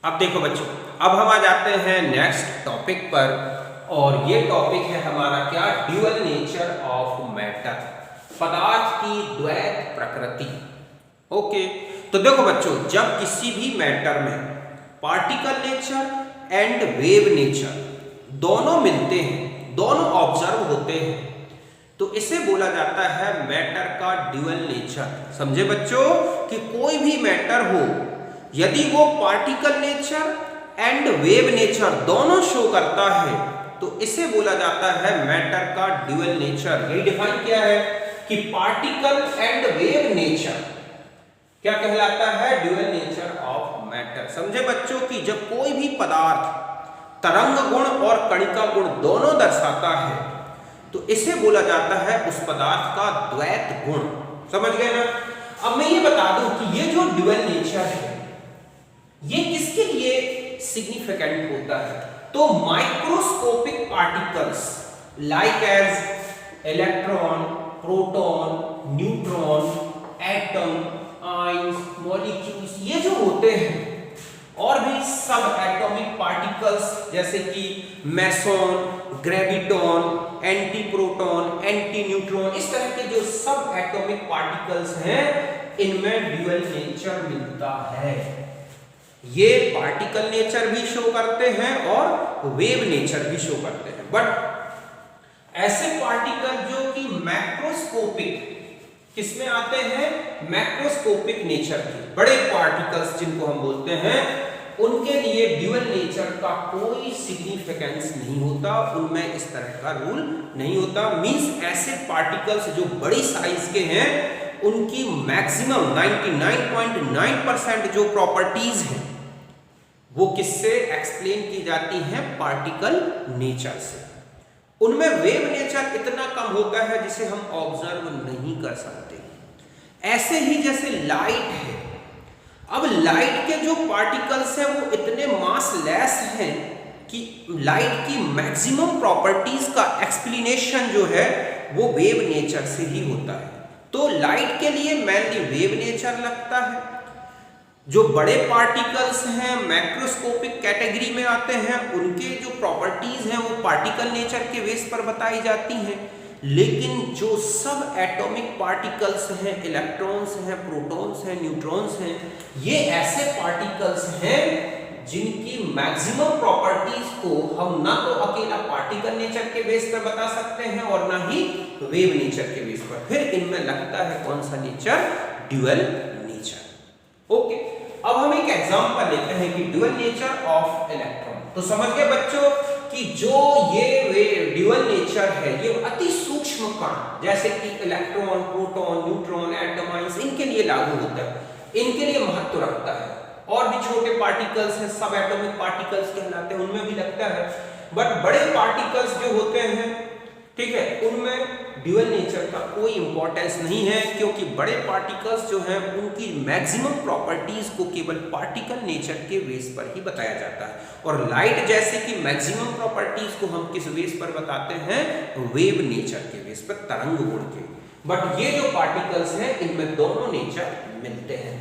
अब देखो बच्चों, अब हम आ जाते हैं नेक्स्ट टॉपिक पर और ये टॉपिक है हमारा क्या, ड्यूअल नेचर ऑफ मैटर, पदार्थ की द्वैत प्रकृति। ओके, तो देखो बच्चों, जब किसी भी मैटर में particle nature and wave nature दोनों मिलते हैं, दोनों ऑब्जर्व होते हैं, तो इसे बोला जाता है मैटर का ड्यूअल नेचर। समझे बच्चों कि कोई भी मैटर हो, यदि वो particle nature and wave nature दोनों शो करता है तो इसे बोला जाता है मैटर का ड्यूअल नेचर। यही डिफाइन किया है कि पार्टिकल एंड वेव नेचर क्या कहलाता है, ड्यूअल नेचर ऑफ मैटर। समझे बच्चों कि जब कोई भी पदार्थ तरंग गुण और कणिका गुण दोनों दर्शाता है तो इसे बोला जाता है उस पदार्थ का द्वैत गुण। समझ गए ना। अब मैं ये बता दूं कि ये जो ड्यूअल नेचर है ये किसके लिए सिग्निफिकेंट होता है, तो microscopic particles like as electron, proton, neutron, atom, ions, molecules, ये जो होते हैं और भी सब एटॉमिक पार्टिकल्स जैसे कि meson, graviton, anti proton, anti neutron, इस तरह के जो सब एटॉमिक पार्टिकल्स हैं इनमें ड्यूअल नेचर मिलता है। ये पार्टिकल नेचर भी शो करते हैं और वेव नेचर भी शो करते हैं। बट ऐसे पार्टिकल जो कि मैक्रोस्कोपिक किसमें आते हैं, मैक्रोस्कोपिक नेचर के बड़े पार्टिकल्स जिनको हम बोलते हैं, उनके लिए ड्यूअल नेचर का कोई सिग्निफिकेंस नहीं होता, उनमें इस तरह का रूल नहीं होता। मींस ऐसे पार्टिकल्स जो बड़ी साइज के हैं उनकी मैक्सिमम 99.9% जो प्रॉपर्टीज हैं वो किससे एक्सप्लेन की जाती हैं, पार्टिकल नेचर से। उनमें वेव नेचर इतना कम होता है जिसे हम ऑब्जर्व नहीं कर सकते। ऐसे ही जैसे लाइट है, अब लाइट के जो पार्टिकल्स हैं वो इतने मास लेस हैं कि लाइट की मैक्सिमम प्रॉपर्टीज का एक्सप्लेनेशन जो है वो वेव नेचर से ही होता है। तो लाइट के लिए मेनली वेव नेचर लगता है। जो बड़े पार्टिकल्स हैं मैक्रोस्कोपिक कैटेगरी में आते हैं, उनके जो प्रॉपर्टीज हैं वो पार्टिकल नेचर के बेस पर बताई जाती हैं। लेकिन जो सब एटॉमिक पार्टिकल्स हैं, इलेक्ट्रॉन्स हैं, प्रोटॉन्स हैं, न्यूट्रॉन्स हैं, ये ऐसे पार्टिकल्स हैं जिनकी मैक्सिमम प्रॉपर्टीज को हम ना तो अकेला पार्टिकल नेचर के बेस पर बता सकते हैं और ना ही वेव नेचर के बेस पर। फिर इनमें लगता है कौन सा नेचर, ड्यूअल नेचर। ओके, अब हम एक एग्जांपल लेते हैं कि ड्यूअल नेचर ऑफ इलेक्ट्रॉन। तो समझ गए बच्चों कि जो ये ड्यूअल नेचर है ये अति सूक्ष्म कण जैसे कि electron, proton, neutron, atom, ions, इनके लिए लागू होता है, इनके लिए महत्व रखता है। और भी छोटे पार्टिकल्स हैं, सब एटॉमिक पार्टिकल्स कहलाते हैं, उनमें भी लगता है। बट बड़े पार्टिकल्स जो होते हैं, ठीक है, उनमें ड्यूअल नेचर का कोई इंपॉर्टेंस नहीं है, क्योंकि बड़े पार्टिकल्स जो हैं उनकी मैक्सिमम प्रॉपर्टीज को केवल पार्टिकल नेचर के बेस पर ही बताया जाता है। और लाइट जैसे कि मैक्सिमम प्रॉपर्टीज को हम किस बेस पर बताते हैं, वेव नेचर के बेस पर, तरंग गुण के। बट ये जो पार्टिकल्स हैं इनमें दोनों नेचर मिलते हैं।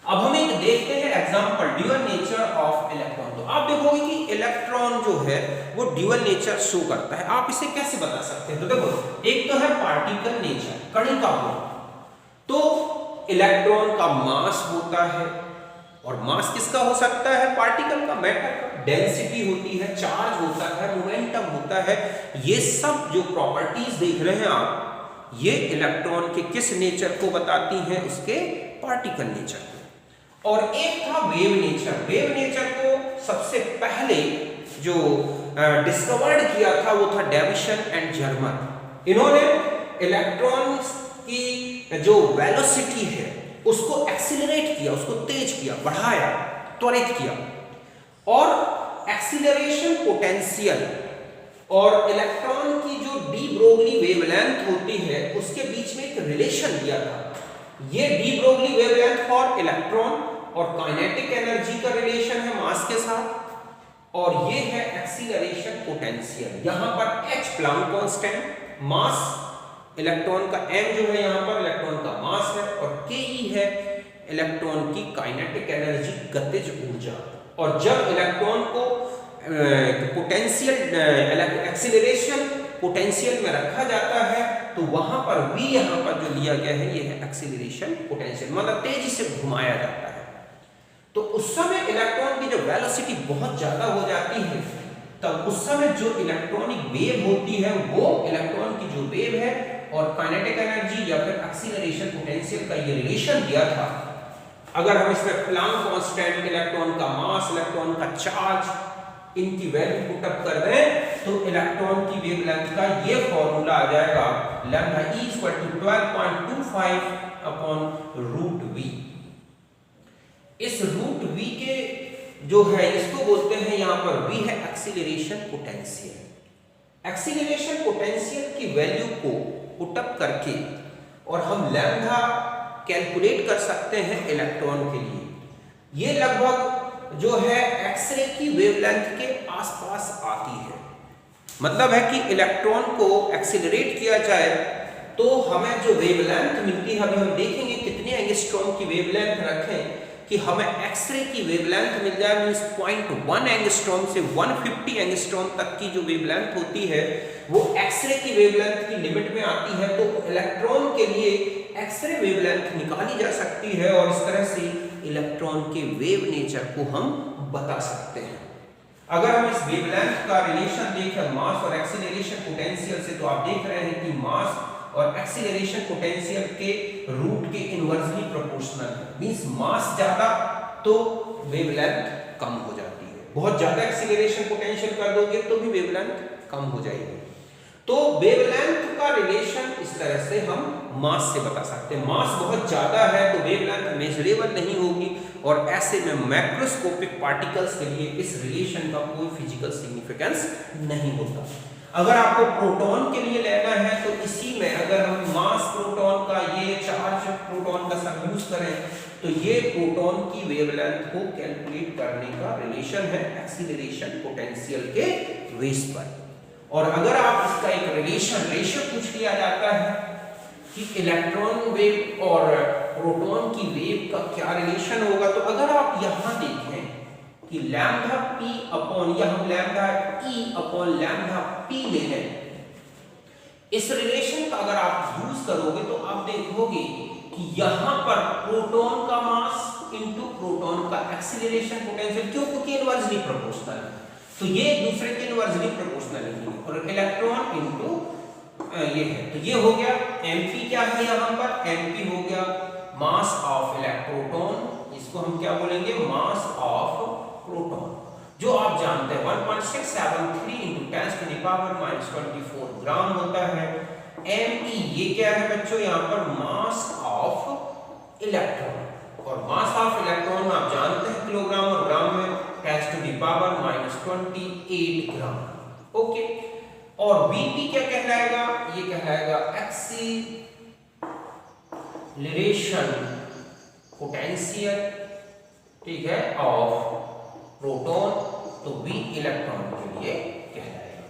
अब हम एक देखते हैं example, dual nature of electron. तो आप देखोगे कि इलेक्ट्रॉन जो है वो ड्यूअल नेचर शो करता है। आप इसे कैसे बता सकते हैं, तो देखो, एक तो है पार्टिकल नेचर, कणिका गुण। तो इलेक्ट्रॉन का मास होता है, और मास किसका हो सकता है, पार्टिकल का, मैटर का। डेंसिटी होती है, चार्ज होता है, मोमेंटम होता है। ये सब जो प्रॉपर्टीज देख रहे हैं आप, ये इलेक्ट्रॉन के किस नेचर को बताती हैं, उसके पार्टिकल नेचर। और एक था वेव नेचर। वेव नेचर को सबसे पहले जो डिस्कवर्ड किया था वो था डेविसन एंड जर्मर। इन्होंने इलेक्ट्रॉन्स की जो वेलोसिटी है उसको एक्सीलरेट किया, उसको तेज किया, बढ़ाया, त्वरित किया। और एक्सीलरेशन पोटेंशियल और इलेक्ट्रॉन की जो डी ब्रोगली वेवलेंथ होती है उसके बीच में एक रिलेशन दिया था। ये D Broglie wavelength for electron और काइनेटिक एनर्जी का रिलेशन है मास के साथ, और ये है एक्सीलरेशन पोटेंशियल। यहां पर h प्लैंक कांस्टेंट, मास इलेक्ट्रॉन का m जो है यहां पर इलेक्ट्रॉन का मास है, और ke है इलेक्ट्रॉन की काइनेटिक एनर्जी, गतिज ऊर्जा। और जब इलेक्ट्रॉन को पोटेंशियल एक्सीलरेशन पोटेंशियल में रखा जाता है तो वहां पर भी यहाँ पर जो लिया गया है ये है एक्सीलरेशन पोटेंशियल, मतलब तेजी से घुमाया जाता है। तो उस समय इलेक्ट्रॉन की जो वेलोसिटी बहुत ज्यादा हो जाती है, तब उस समय जो इलेक्ट्रॉनिक वेव होती है वो इलेक्ट्रॉन की जो वेव है और काइनेटिक एनर्जी या फिर एक्सीलरेशन पोटेंशियल का ये रिलेशन दिया था, अगर हम इसमें प्लांक कांस्टेंट, इलेक्ट्रॉन का मास, इलेक्ट्रॉन का चार्ज, इनकी वैल्यू पुट अप कर दें तो इलेक्ट्रॉन की वेवलेंथ का ये फॉर्मूला आ जाएगा lambda E equal to 12.25 upon root v. इस रूट वी के जो है इसको बोलते हैं यहां पर v है एक्सीलरेशन पोटेंशियल। एक्सीलरेशन पोटेंशियल की वैल्यू को पुट अप करके और हम लैम्डा कैलकुलेट कर सकते हैं इलेक्ट्रॉन के लिए। ये लगभग जो है एक्सरे की वेवलेंथ के आसपास आती है, मतलब है कि इलेक्ट्रॉन को एक्सीलरेट किया जाए तो हमें जो वेवलेंथ मिलती है, अभी हम देखेंगे कितने एंगस्ट्रॉम की वेवलेंथ रखें कि हमें एक्सरे की वेवलेंथ मिल जाए, मींस 0.1 एंगस्ट्रॉम से 150 एंगस्ट्रॉम तक की जो वेवलेंथ होती है वो एक्सरे की वेवलेंथ की लिमिट में आती है। तो इलेक्ट्रॉन के लिए एक्सरे वेवलेंथ निकाली जा सकती है और इस तरह से इलेक्ट्रॉन के वेव नेचर को हम बता सकते हैं। अगर हम इस वेवलेंथ का रिलेशन देखें मास और एक्सीलरेशन पोटेंशियल से, तो आप देख रहे हैं कि मास और एक्सीलरेशन पोटेंशियल के रूट के इनवर्सली प्रोपोर्शनल है, मींस मास ज्यादा तो वेवलेंथ कम हो जाती है, बहुत ज्यादा एक्सीलरेशन पोटेंशियल कर दोगे तो भी वेवलेंथ कम हो जाएगी। तो वेवलेंथ का रिलेशन इस तरह से हम मास से बता सकते हैं। मास बहुत ज्यादा है तो वेवलेंथ मेजरेबल नहीं होगी और ऐसे में मैक्रोस्कोपिक पार्टिकल्स के लिए इस रिलेशन का कोई फिजिकल सिग्निफिकेंस नहीं होता। अगर आपको प्रोटॉन के लिए लेना है तो इसी में अगर हम मास प्रोटॉन का, ये चार्ज प्रोटॉन का सब यूज करें तो ये प्रोटॉन की वेवलेंथ को कैलकुलेट करने का रिलेशन है एक्सीलरेशन पोटेंशियल के बेस पर। और अगर आप इसका एक रेशियो पूछ लिया जाता है कि इलेक्ट्रॉन वेव और प्रोटॉन की वेव का क्या रिलेशन होगा, तो अगर आप यहां देखें कि लैम्डा p अपॉन, या हम lambda E upon lambda p ले लें, इस रिलेशन का अगर आप यूज करोगे तो आप देखोगे कि यहां पर प्रोटॉन का मास इनटू प्रोटॉन का एक्सीलरेशन पोटेंशियल, क्यों? क्योंकि इनवर्सली प्रोपोर्शनल है, तो ये एक दूसरे के इनवर्सली प्रोपोर्शनल है। और इलेक्ट्रॉन इनटू ये है, तो ये हो गया mp। क्या है यहां पर? mp हो गया मास ऑफ इलेक्ट्रोटॉन, इसको हम क्या बोलेंगे? मास ऑफ प्रोटॉन, जो आप जानते हैं 1.673 × 10⁻⁻24 ग्राम होता है। me ये क्या है बच्चों? यहाँ पर मास ऑफ इलेक्ट्रॉन, और मास ऑफ इलेक्ट्रॉन में आप जानते हैं किलोग्राम और ग्राम में 10⁻⁻28 ग्राम। ओके, और Vp क्या कहलाएगा? ये कहलाएगा एक्सीलरेशन पोटेंशियल, ठीक है, ऑफ प्रोटॉन, तो V इलेक्ट्रॉन के लिए कहलाएगा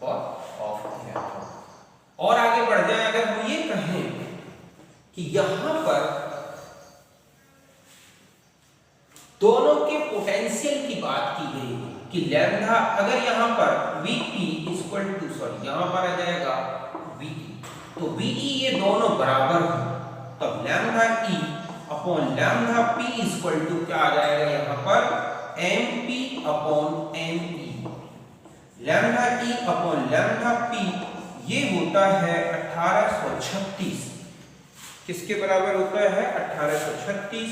और ऑफ इलेक्ट्रॉन। और आगे बढ़ जाए, अगर हम ये कहें कि यहां पर दोनों के पोटेंशियल की बात की गई कि लैम्डा, अगर यहां पर Vp इक्वल टू, सॉरी यहां पर आ जाएगा Ve, तो Ve ये दोनों बराबर हैं, तब lambda E upon lambda P equal to क्या आ जाएगा यहां पर? mp upon me। Lambda E upon lambda P ये होता है 1836, किसके बराबर होता है? 1836।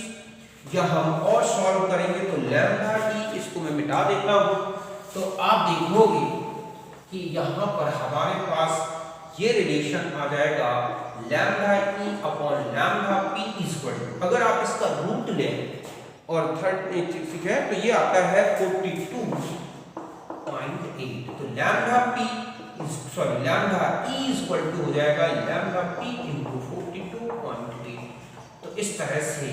या हम और सॉल्व करेंगे तो लैम्डा E, इसको मैं मिटा देता हूं, तो आप देखोगे कि यहां पर हमारे पास ये रिलेशन आ जाएगा lambda E upon lambda P equal to, अगर आप इसका रूट लें और थर्ड है तो ये आता है 42.8, तो lambda P sorry lambda E equal to हो जाएगा लैम्डा P इंटू 42.8। तो इस तरह से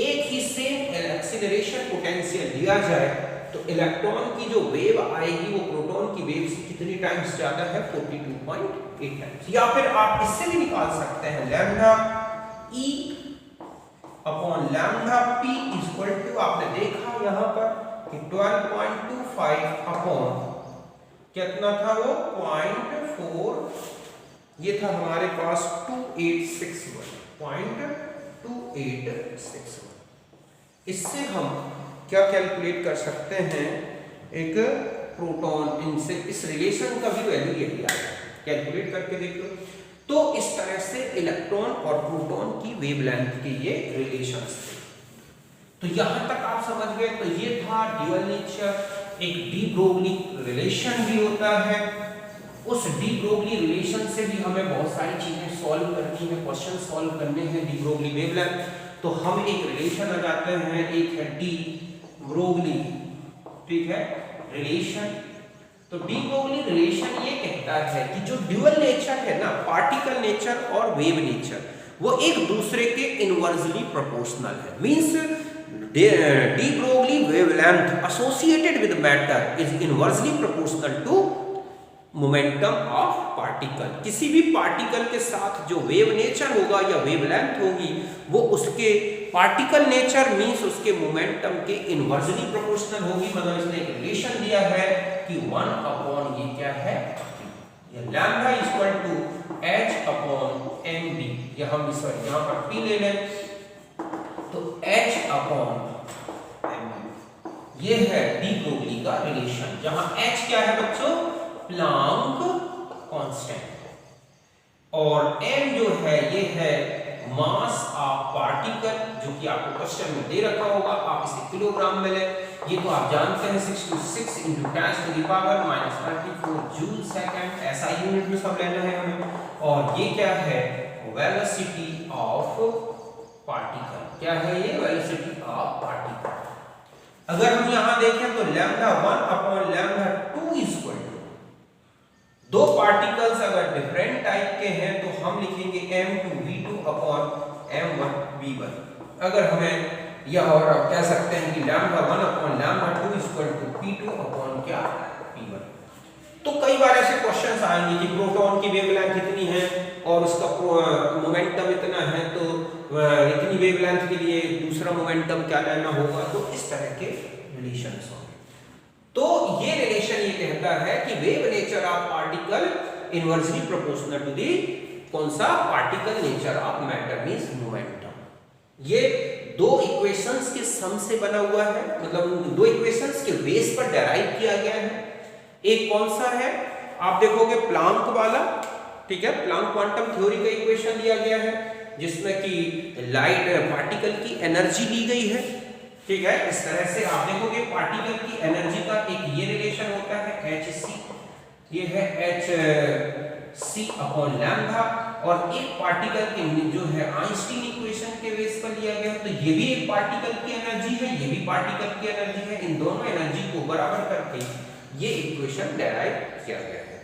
एक ही सेम एक्सीलरेशन पोटेंशियल दिया जाए तो इलेक्ट्रॉन की जो वेव आएगी वो प्रोटॉन की वेव से कितनी टाइम्स ज्यादा है? 42.8 टाइम्स। या फिर आप इससे भी निकाल सकते हैं lambda E upon lambda p equal to, आपने देखा यहाँ पर कि 12.25 अपॉन कितना था वो 0.4, ये था हमारे पास 2861. इससे हम क्या कैलकुलेट कर सकते हैं, एक प्रोटॉन, इनसे इस रिलेशन का भी वैल्यू यही आएगा, कैलकुलेट करके देखो। तो इस तरह से इलेक्ट्रॉन और प्रोटॉन की वेवलेंथ के ये रिलेशंस थे। तो यहां तक आप समझ गए। तो ये था ड्यूअल नेचर। एक डी ब्रोगली रिलेशन भी होता है, उस डी ब्रोगली रिलेशन से भी हमें बहुत सारी चीजें सॉल्व करनी है, क्वेश्चन सॉल्व करने हैं डी ब्रोगली वेवलेंथ। तो हम एक रिलेशन आ जाते हैं, एक है डी ब्रोगली, ठीक है, रिलेशन। तो डी ब्रोगली रिलेशन ये कहता है कि जो ड्यूअल नेचर है ना, पार्टिकल नेचर और वेव नेचर, वो एक दूसरे के इनवर्सली प्रोपोर्शनल है। Means de Broglie wavelength associated with matter is inversely proportional to momentum of particle. किसी भी पार्टिकल के साथ जो वेव नेचर होगा या वेवलेंथ होगी, वो उसके पार्टिकल नेचर मींस उसके मोमेंटम के इनवर्सली प्रोपोर्शनल होगी। मतलब इसने एक रिलेशन दिया है कि 1 अपॉन ये क्या है, lambda equal to h upon mb, या हम यहाँ पर p ले लें तो h अपॉन mb, ये है डी ब्रोगली का रिलेशन, जहां h क्या है बच्चों, प्लैंक कांस्टेंट, और m जो है ये है मास ऑफ पार्टिकल, जो कि आपको क्वेश्चन में दे रखा होगा, आप इसे किलोग्राम में लें। ये तो आप जानते हैं 6 × 10⁻⁻34 जूल सेकंड, ऐसा यूनिट में सब लेना है हमें। और ये क्या है, वेलोसिटी ऑफ पार्टिकल। क्या है ये, वेलोसिटी ऑफ पार्टिकल। अगर हम यहां देखें तो lambda 1 upon lambda 2 equal to, दो पार्टिकल्स अगर डिफरेंट टाइप के हैं तो हम लिखेंगे m2v2 अपॉन m1v1। अगर हमें यह और कह सकते हैं कि lambda 1 upon lambda 2 equal to p2 upon क्या, p1। तो कई बार ऐसे क्वेश्चंस आएंगे कि प्रोटॉन की वेवलेंथ इतनी है और उसका मोमेंटम इतना है, तो इतनी वेवलेंथ के लिए दूसरा मोमेंटम क्या लेना होगा। तो इस तरह के रिलेशंस होंगे। तो ये रिलेशन ये कहता है कि wave nature of particle inversely proportional to the कौन सा, particle nature of matter means momentum. ये दो इक्वेशंस के सम से बना हुआ है, मतलब दो इक्वेशंस के बेस पर डेराइव किया गया है। एक कौन सा है, आप देखोगे प्लैंक वाला, ठीक है, प्लैंक क्वांटम थ्योरी का इक्वेशन दिया गया है, जिसमें कि लाइट पार्टिकल की एनर्जी दी गई है, ठीक है। इस तरह से आप देखोगे पार्टिकल की एनर्जी का एक ये रिलेशन होता है hc, ये है hc अपॉन लैम्डा, और एक पार्टिकल के जो है आइंस्टीन इक्वेशन के बेस पर लिया गया है। तो ये भी एक पार्टिकल की एनर्जी है, ये भी पार्टिकल की एनर्जी है, इन दोनों एनर्जी को बराबर करके ये इक्वेशन डेराइव किया गया है।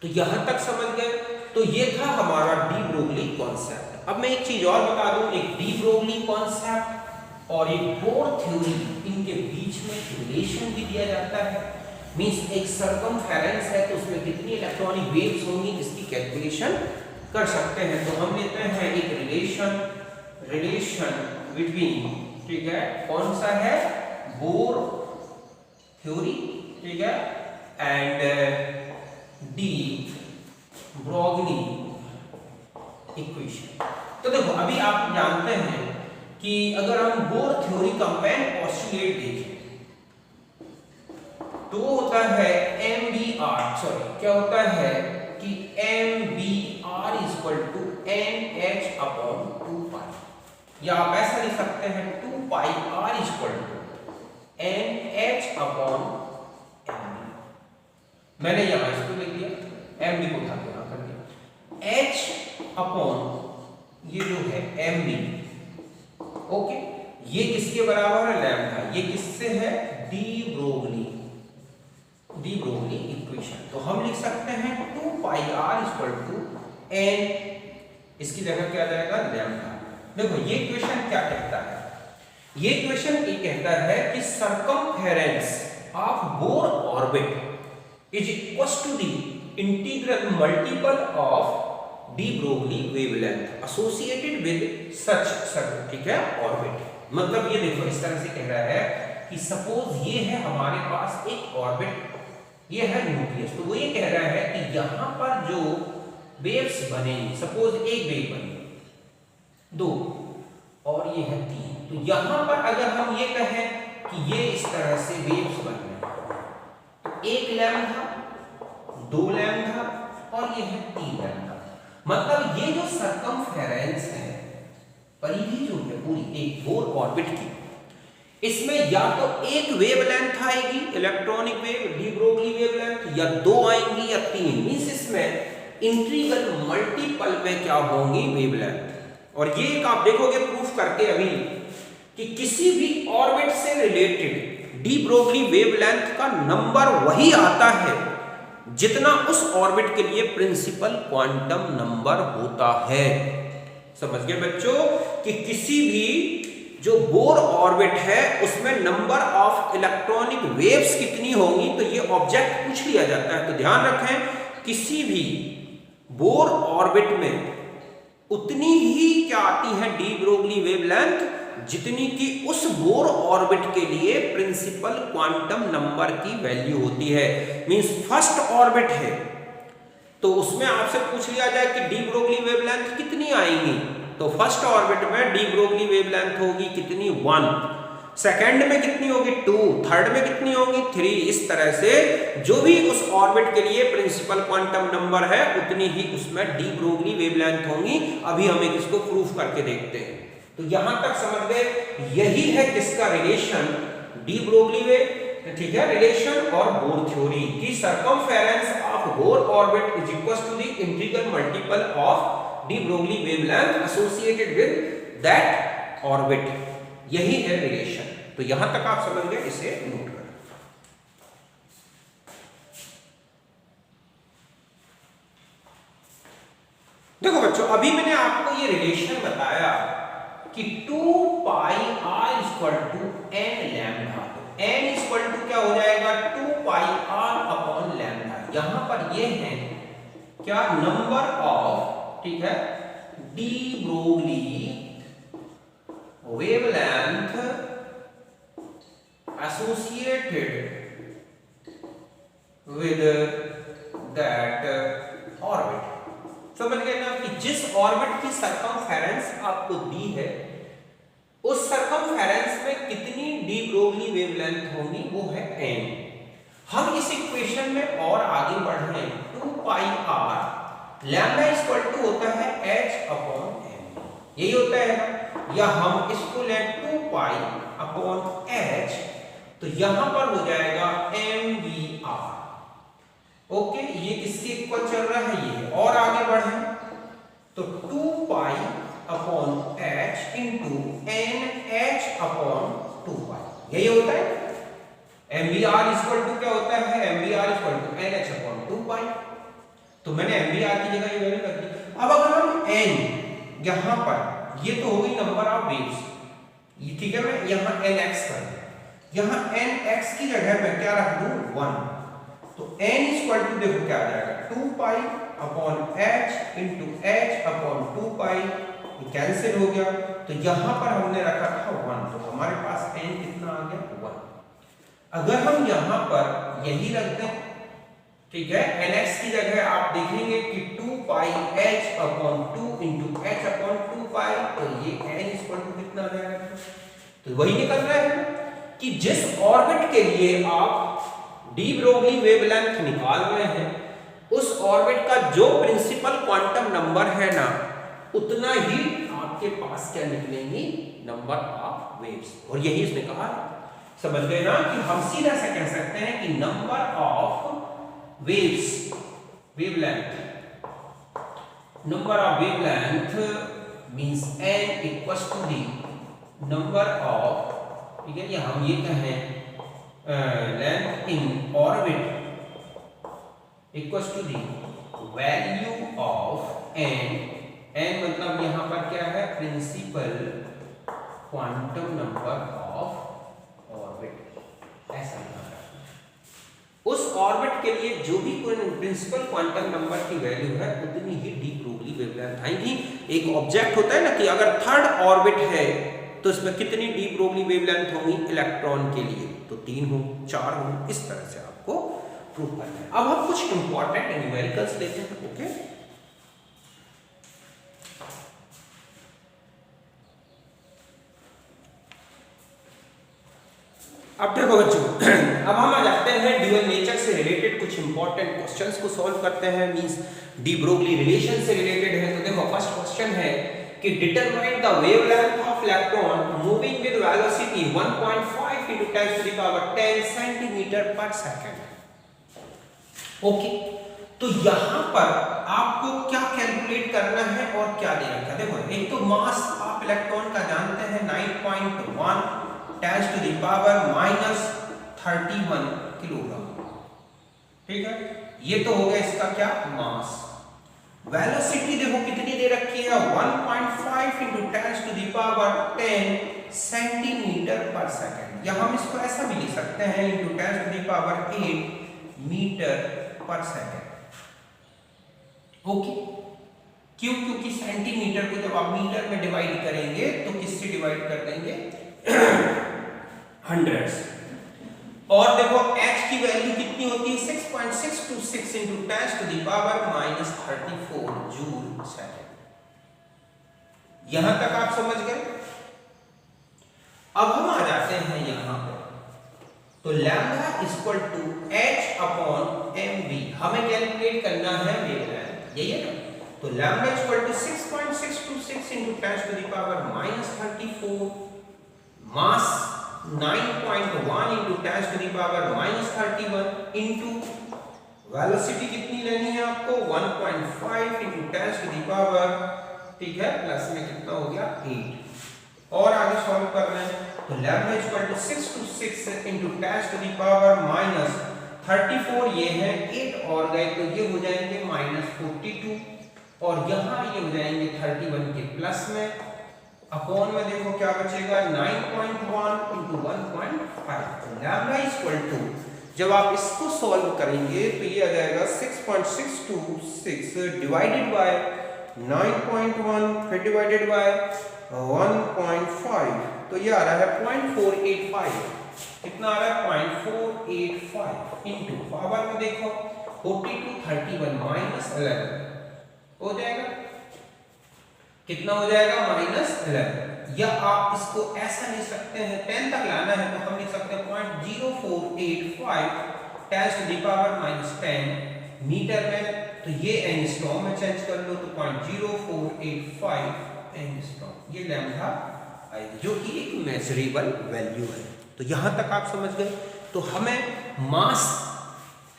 तो यहां तक समझ गए। तो ये था हमारा डी ब्रोगली कॉन्सेप्ट। अब मैं एक चीज और बता दूं, एक डी ब्रोगली कॉन्सेप्ट और एक बोर थ्योरी, इनके बीच में रिलेशन भी दिया जाता है। मींस एक सर्कमफेरेंस है तो उसमें कितनी इलेक्ट्रॉनिक वेव्स होंगी, इसकी कैलकुलेशन कर सकते हैं। तो हम लेते हैं एक रिलेशन बिटवीन, ठीक है, कौन सा है, बोर थ्योरी, ठीक है, एंड डी ब्रोगली इक्वेशन। तो देखो अभी आप जानते हैं कि अगर हम बोर थ्योरी का मेन पोस्टुलेट देखें तो वो होता है क्या होता है कि MBR equal to NH upon 2π, या आप ऐसा लिख सकते हैं 2πR equal to NH upon MB। मैंने यहां इसको लिख दिया, MB को उठा के यहां कर दिया, H अपॉन ये जो है MB, ओके, ये किसके बराबर है, लैम्डा। ये किससे है, डी ब्रोगली इक्वेशन। तो हम लिख सकते हैं 2πR इक्वल टू n, इसकी जगह क्या आ जाएगा, लैम्डा। देखो ये इक्वेशन क्या कहता है, ये इक्वेशन ये कहता है कि circumference of Bohr orbit is equal to the integral multiple of de Broglie wavelength associated with such ठीक है ऑर्बिट। मतलब ये देखो इस तरह से कह रहा है कि सपोज ये है हमारे पास एक ऑर्बिट, ये है न्यूक्लियस, तो वो ये कह रहा है कि यहां पर जो वेव्स बनेंगी, सपोज एक वेव बनी, दो और ये है तीन, तो यहां पर अगर हम ये कहें कि ये इस तरह से वेव्स बन रहे हैं, तो एक लैम्डा, दो लैम्डा और ये है तीन लैम्डा। मतलब ये जो सरकमफेरेंस है, परिधि जो है पूरी एक बोर ऑर्बिट की, इसमें या तो एक वेवलेंथ आएगी electronic wave D Broglie wavelength, या दो आएंगी या तीन, मींस इसमें इंटीग्रल मल्टीपल में क्या होंगी वेवलेंथ। और ये एक आप देखोगे प्रूफ करके अभी कि किसी भी ऑर्बिट से रिलेटेड डी ब्रोगली वेवलेंथ का नंबर वही आता है जितना उस ऑर्बिट के लिए प्रिंसिपल क्वांटम नंबर होता है। समझ गए बच्चों कि किसी भी जो बोर ऑर्बिट है उसमें नंबर ऑफ इलेक्ट्रॉनिक वेव्स कितनी होंगी, तो ये ऑब्जेक्ट पूछ लिया जाता है। तो ध्यान रखें किसी भी बोर ऑर्बिट में उतनी ही क्या आती है डी ब्रोगली वेवलेंथ जितनी कि उस बोर ऑर्बिट के लिए प्रिंसिपल क्वांटम नंबर की वैल्यू होती है। मींस फर्स्ट ऑर्बिट है तो उसमें आपसे पूछ लिया जाए कि डी ब्रोगली वेवलेंथ कितनी आएंगी, तो फर्स्ट ऑर्बिट में डी ब्रोगली वेवलेंथ होगी कितनी 1, सेकंड में कितनी होगी 2, थर्ड में कितनी होगी 3। इस तरह से जो भी उस ऑर्बिट के लिए प्रिंसिपल क्वांटम नंबर है उतनी ही उसमें डी ब्रोगली वेवलेंथ होंगी। अभी हम एक इसको प्रूफ करके देखते हैं। तो यहां तक समझ गए, यही है किसका रिलेशन, डी ब्रोगली वेव, ठीक है, रिलेशन और बोर थ्योरी की circumference of Bohr orbit is equal to the integral multiple of de Broglie wavelength associated with that orbit. यही है रिलेशन। तो यहां तक आप समझ गए, इसे नोट करें। देखो बच्चों अभी मैंने आपको ये रिलेशन बताया कि 2 pi r equal to n lambda, तो n इक्वल टू क्या हो जाएगा 2 पाई r अपॉन लैम्डा। यहां पर ये है क्या नंबर ऑफ, ठीक है, D Broglie wavelength associated with that orbit. समझ गए ना कि जिस ऑर्बिट की सरकमफेरेंस आपको दी है उस सरकमफेरेंस में कितनी डी ब्रोगली वेवलेंथ होगी, वो है n। हम इस इक्वेशन में और आगे बढ़ रहे हैं, 2 pi r lambda equal to होता है h अपॉन n, यही होता है ना, या हम इसको ले 2 पाई अपॉन h, तो यहां पर हो जाएगा mvr। ओके, ये किसके इक्वल चल रहा है, ये और आगे बढ़े तो 2 pi upon h into n h upon 2 pi, यही होता है। mvr इक्वल टू क्या होता है, mvr equal to n h upon 2 pi. तो मैंने mvr की जगह ये वैल्यू रख दी। अब अगर हम n यहां पर, ये तो हो गई नंबर ऑफ वेव्स, ये ठीक है, मैं यहां nx कर दूं, यहां nx की जगह मैं क्या रख दूं 1, तो n इक्वल टू देखो क्या आ जाएगा 2 pi upon h into h upon 2 पाई, ये कैंसिल हो गया। तो यहां पर हमने रखा था 1, तो हमारे पास n कितना आ गया 1। अगर हम यहां पर यही रख दें, ठीक है, nx की जगह आप देखेंगे कि 2 पाई h upon 2 into h upon 2 pi, तो ये n इक्वल टू कितना आ जाएगा, तो वही निकल रहा है कि जिस ऑर्बिट के लिए आप डी ब्रोगली वेवलेंथ निकाल रहे हैं उस ऑर्बिट का जो प्रिंसिपल क्वांटम नंबर है ना, उतना ही आपके पास क्या निकलेंगी नंबर ऑफ वेव्स। और यही इसने कहा, समझ गए ना कि हम सीधा से कह सकते हैं कि number of waves, wavelength, number of wavelength means n equals to the number of, ठीक है, या हम ये कहें length in orbit equals to the value of n। n मतलब यहां पर क्या है, principal quantum number of orbit, ऐसा लिखा है। उस ऑर्बिट के लिए जो भी कोई प्रिंसिपल क्वांटम नंबर की वैल्यू है उतनी ही डी ब्रोगली वेवलेंथ आएगी। एक ऑब्जेक्ट होता है ना कि अगर थर्ड ऑर्बिट है तो इसमें कितनी डी ब्रोगली वेवलेंथ होंगी इलेक्ट्रॉन के लिए, तो 3 हो 4 हो, इस तरह से आपको प्रूव करना है। अब हम कुछ इंपॉर्टेंट न्यूमेरिकल्स लेते हैं। ओके, अब देखो बच्चों, अब हम आ जाते हैं ड्यूअल नेचर से रिलेटेड कुछ इंपॉर्टेंट क्वेश्चंस को सॉल्व करते हैं, मींस डी ब्रोगली रिलेशन से रिलेटेड है। तो देखो फर्स्ट क्वेश्चन है कि determine the wavelength of electron moving with velocity 1.5 × 10⁻10 centimetre पर सेकंड। ओके, तो यहां पर आपको क्या कैलकुलेट करना है और क्या दे रखा है। देखो एक तो मास ऑफ इलेक्ट्रॉन का जानते हैं 9.1 10⁻³ किलोग्राम, ठीक है, ये तो हो गया इसका क्या मास। वेलोसिटी देखो कितनी दे रखी है 1.5 × 10⁻10 सेंटीमीटर पर सेकंड, या हम इसको ऐसा भी लिख सकते हैं × 10⁸ मीटर पर सेकंड। ओके, क्यों? क्योंकि सेंटीमीटर को जब आप मीटर में डिवाइड करेंगे तो किससे डिवाइड कर देंगे 100। और देखो h की वैल्यू कितनी होती है 6.626 × 10⁻34 जूल सेकंड। यहां तक आप समझ गए। अब हम आ जाते हैं यहां पर, तो लैम्डा इक्वल टू h/mv हमें कैलकुलेट करना है वेवलेंथ, यही है ना। तो lambda equal to 6.626 × 10⁻34 mass 9.1 × 10⁻31 into velocity कितनी लेनी है आपको 1.5 × 10⁻, ठीक है, प्लस में कितना हो गया 8। और आगे सॉल्व कर रहे हैं, तो लैम्डा इक्वल टू 6 × 10⁻34 ये है, 8 और गए तो ये हो जाएंगे -42, और यहाँ ये हो जाएंगे 31 के प्लस में, अपॉन में देखो क्या बचेगा 9.1 × 1.5। तो लैम्डा इक्वल टू जब आप इसको सॉल्व करेंगे तो ये आ जाएगा 6.626 डिवाइडेड बाय 9.1 फिर डिवाइडेड बाय 1.5, तो ये आ रहा है 0.485। कितना आ रहा है 0.485 इनटू पावर में देखो 42 31 -11 हो जाएगा, कितना हो जाएगा -11। या आप इसको ऐसा लिख सकते हैं 10 तक लाना है तो हम लिख सकते हैं 0.0485 10⁻⁻10 मीटर में, तो ये एंगस्ट्रॉम में चेंज कर लो तो 0.0485 एंगस्ट्रॉम ये लैम्डा आएगी, जो कि एक मेजरेबल वैल्यू है। तो यहां तक आप समझ गए। तो हमें मास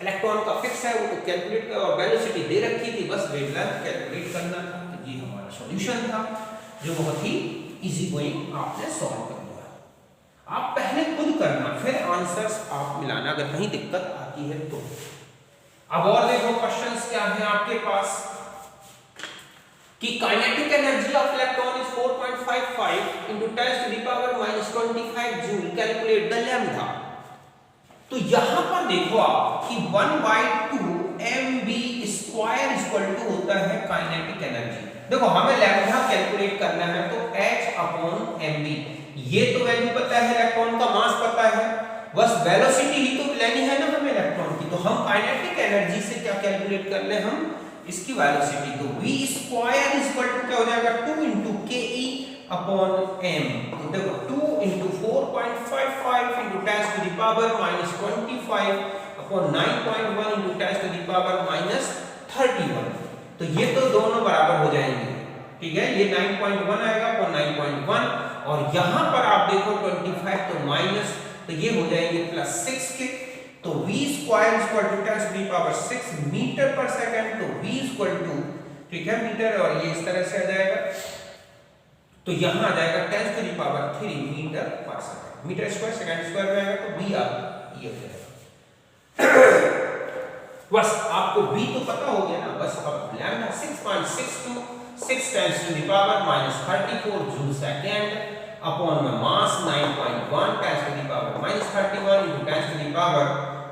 इलेक्ट्रॉन का फिक्स है, वो तो कैलकुलेट और वेलोसिटी दे रखी थी, बस वेवलेंथ कैलकुलेट करना था। तो ये हमारा सॉल्यूशन था जो बहुत ही इजी गोइंग आपने सॉल्व कर लिया। आप पहले खुद करना फिर आंसर्स आप मिलाना अगर कहीं दिक्कत आती है तो। अब और देखो क्वेश्चंस क्या है आपके पास कि kinetic energy of electron is 4.55 × 10⁻⁻25 joule, calculate the lambda. तो यहां पर देखो आप कि 1/2 mv² होता है काइनेटिक एनर्जी। देखो हमें लैम्डा कैलकुलेट करना है तो h/mv, ये तो वैल्यू पता है, इलेक्ट्रॉन का मास पता है, बस वेलोसिटी ही तो लेनी है ना हमें इलेक्ट्रॉन की। तो हम काइनेटिक एनर्जी से क्या कैलकुलेट कर ले हम इसकी वेलोसिटी, तो v² क्या हो जाएगा 2 × ke/m। तो देखो 2 × 4.55 × 10⁻⁻25 अपॉन 9.1 × 10⁻31। तो ये तो दोनों बराबर हो जाएंगे, ठीक है, ये 9.1 आएगा और 9.1, और यहां पर आप देखो 25 तो माइनस, तो ये हो जाएंगे +6 के। तो v² 10⁻6 मीटर पर सेकंड, तो v ठीक है मीटर, और ये इस तरह से आ जाएगा, तो यहां आ जाएगा 10⁻³ metre per second, metre square second square में आएगा तो v ये हो जाएगा। बस आपको v तो पता हो गया ना, बस अब लैम्डा 6.626 10⁻⁻34 जूल सेकंड अपॉन में मास 9.1 10⁻⁻31 ×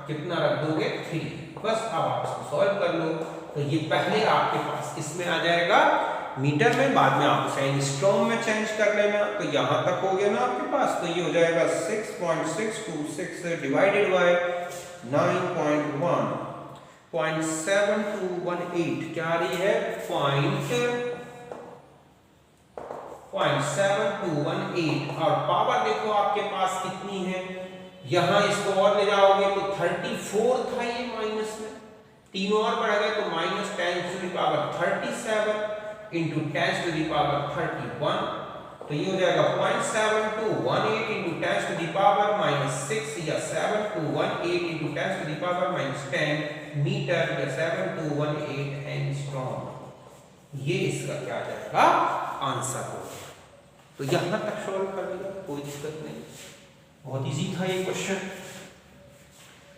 कितना रख दोगे 3। बस अब आप इसको सॉल्व कर लो। तो ये पहले आपके पास इसमें आ जाएगा मीटर में, बाद में आप उसे एंगस्ट्रॉम में चेंज कर लेना। तो यहाँ तक हो गया ना आपके पास। तो ये हो जाएगा 6.626 डिवाइडेड बाय 9.1 0.7218 क्या आ रही है 0.7218। और पावर देखो आपके पास कितनी है, यहां इसको और ले जाओगे तो 34 था ये माइनस में, तीनों और बढ़ गए तो minus 10 to the power 37 into 10 to the power 31। तो ये हो जाएगा 0.7218 इंटू 10 टू द पावर -6 या 7218 into 10 to the power -10 metre या 7218 एंगस्ट्रॉम। ये इसका क्या आ जाएगा आंसर होगा। तो यहां तक सॉल्व कर लिया, कोई दिक्कत नहीं, बहुत इजी था ये क्वेश्चन।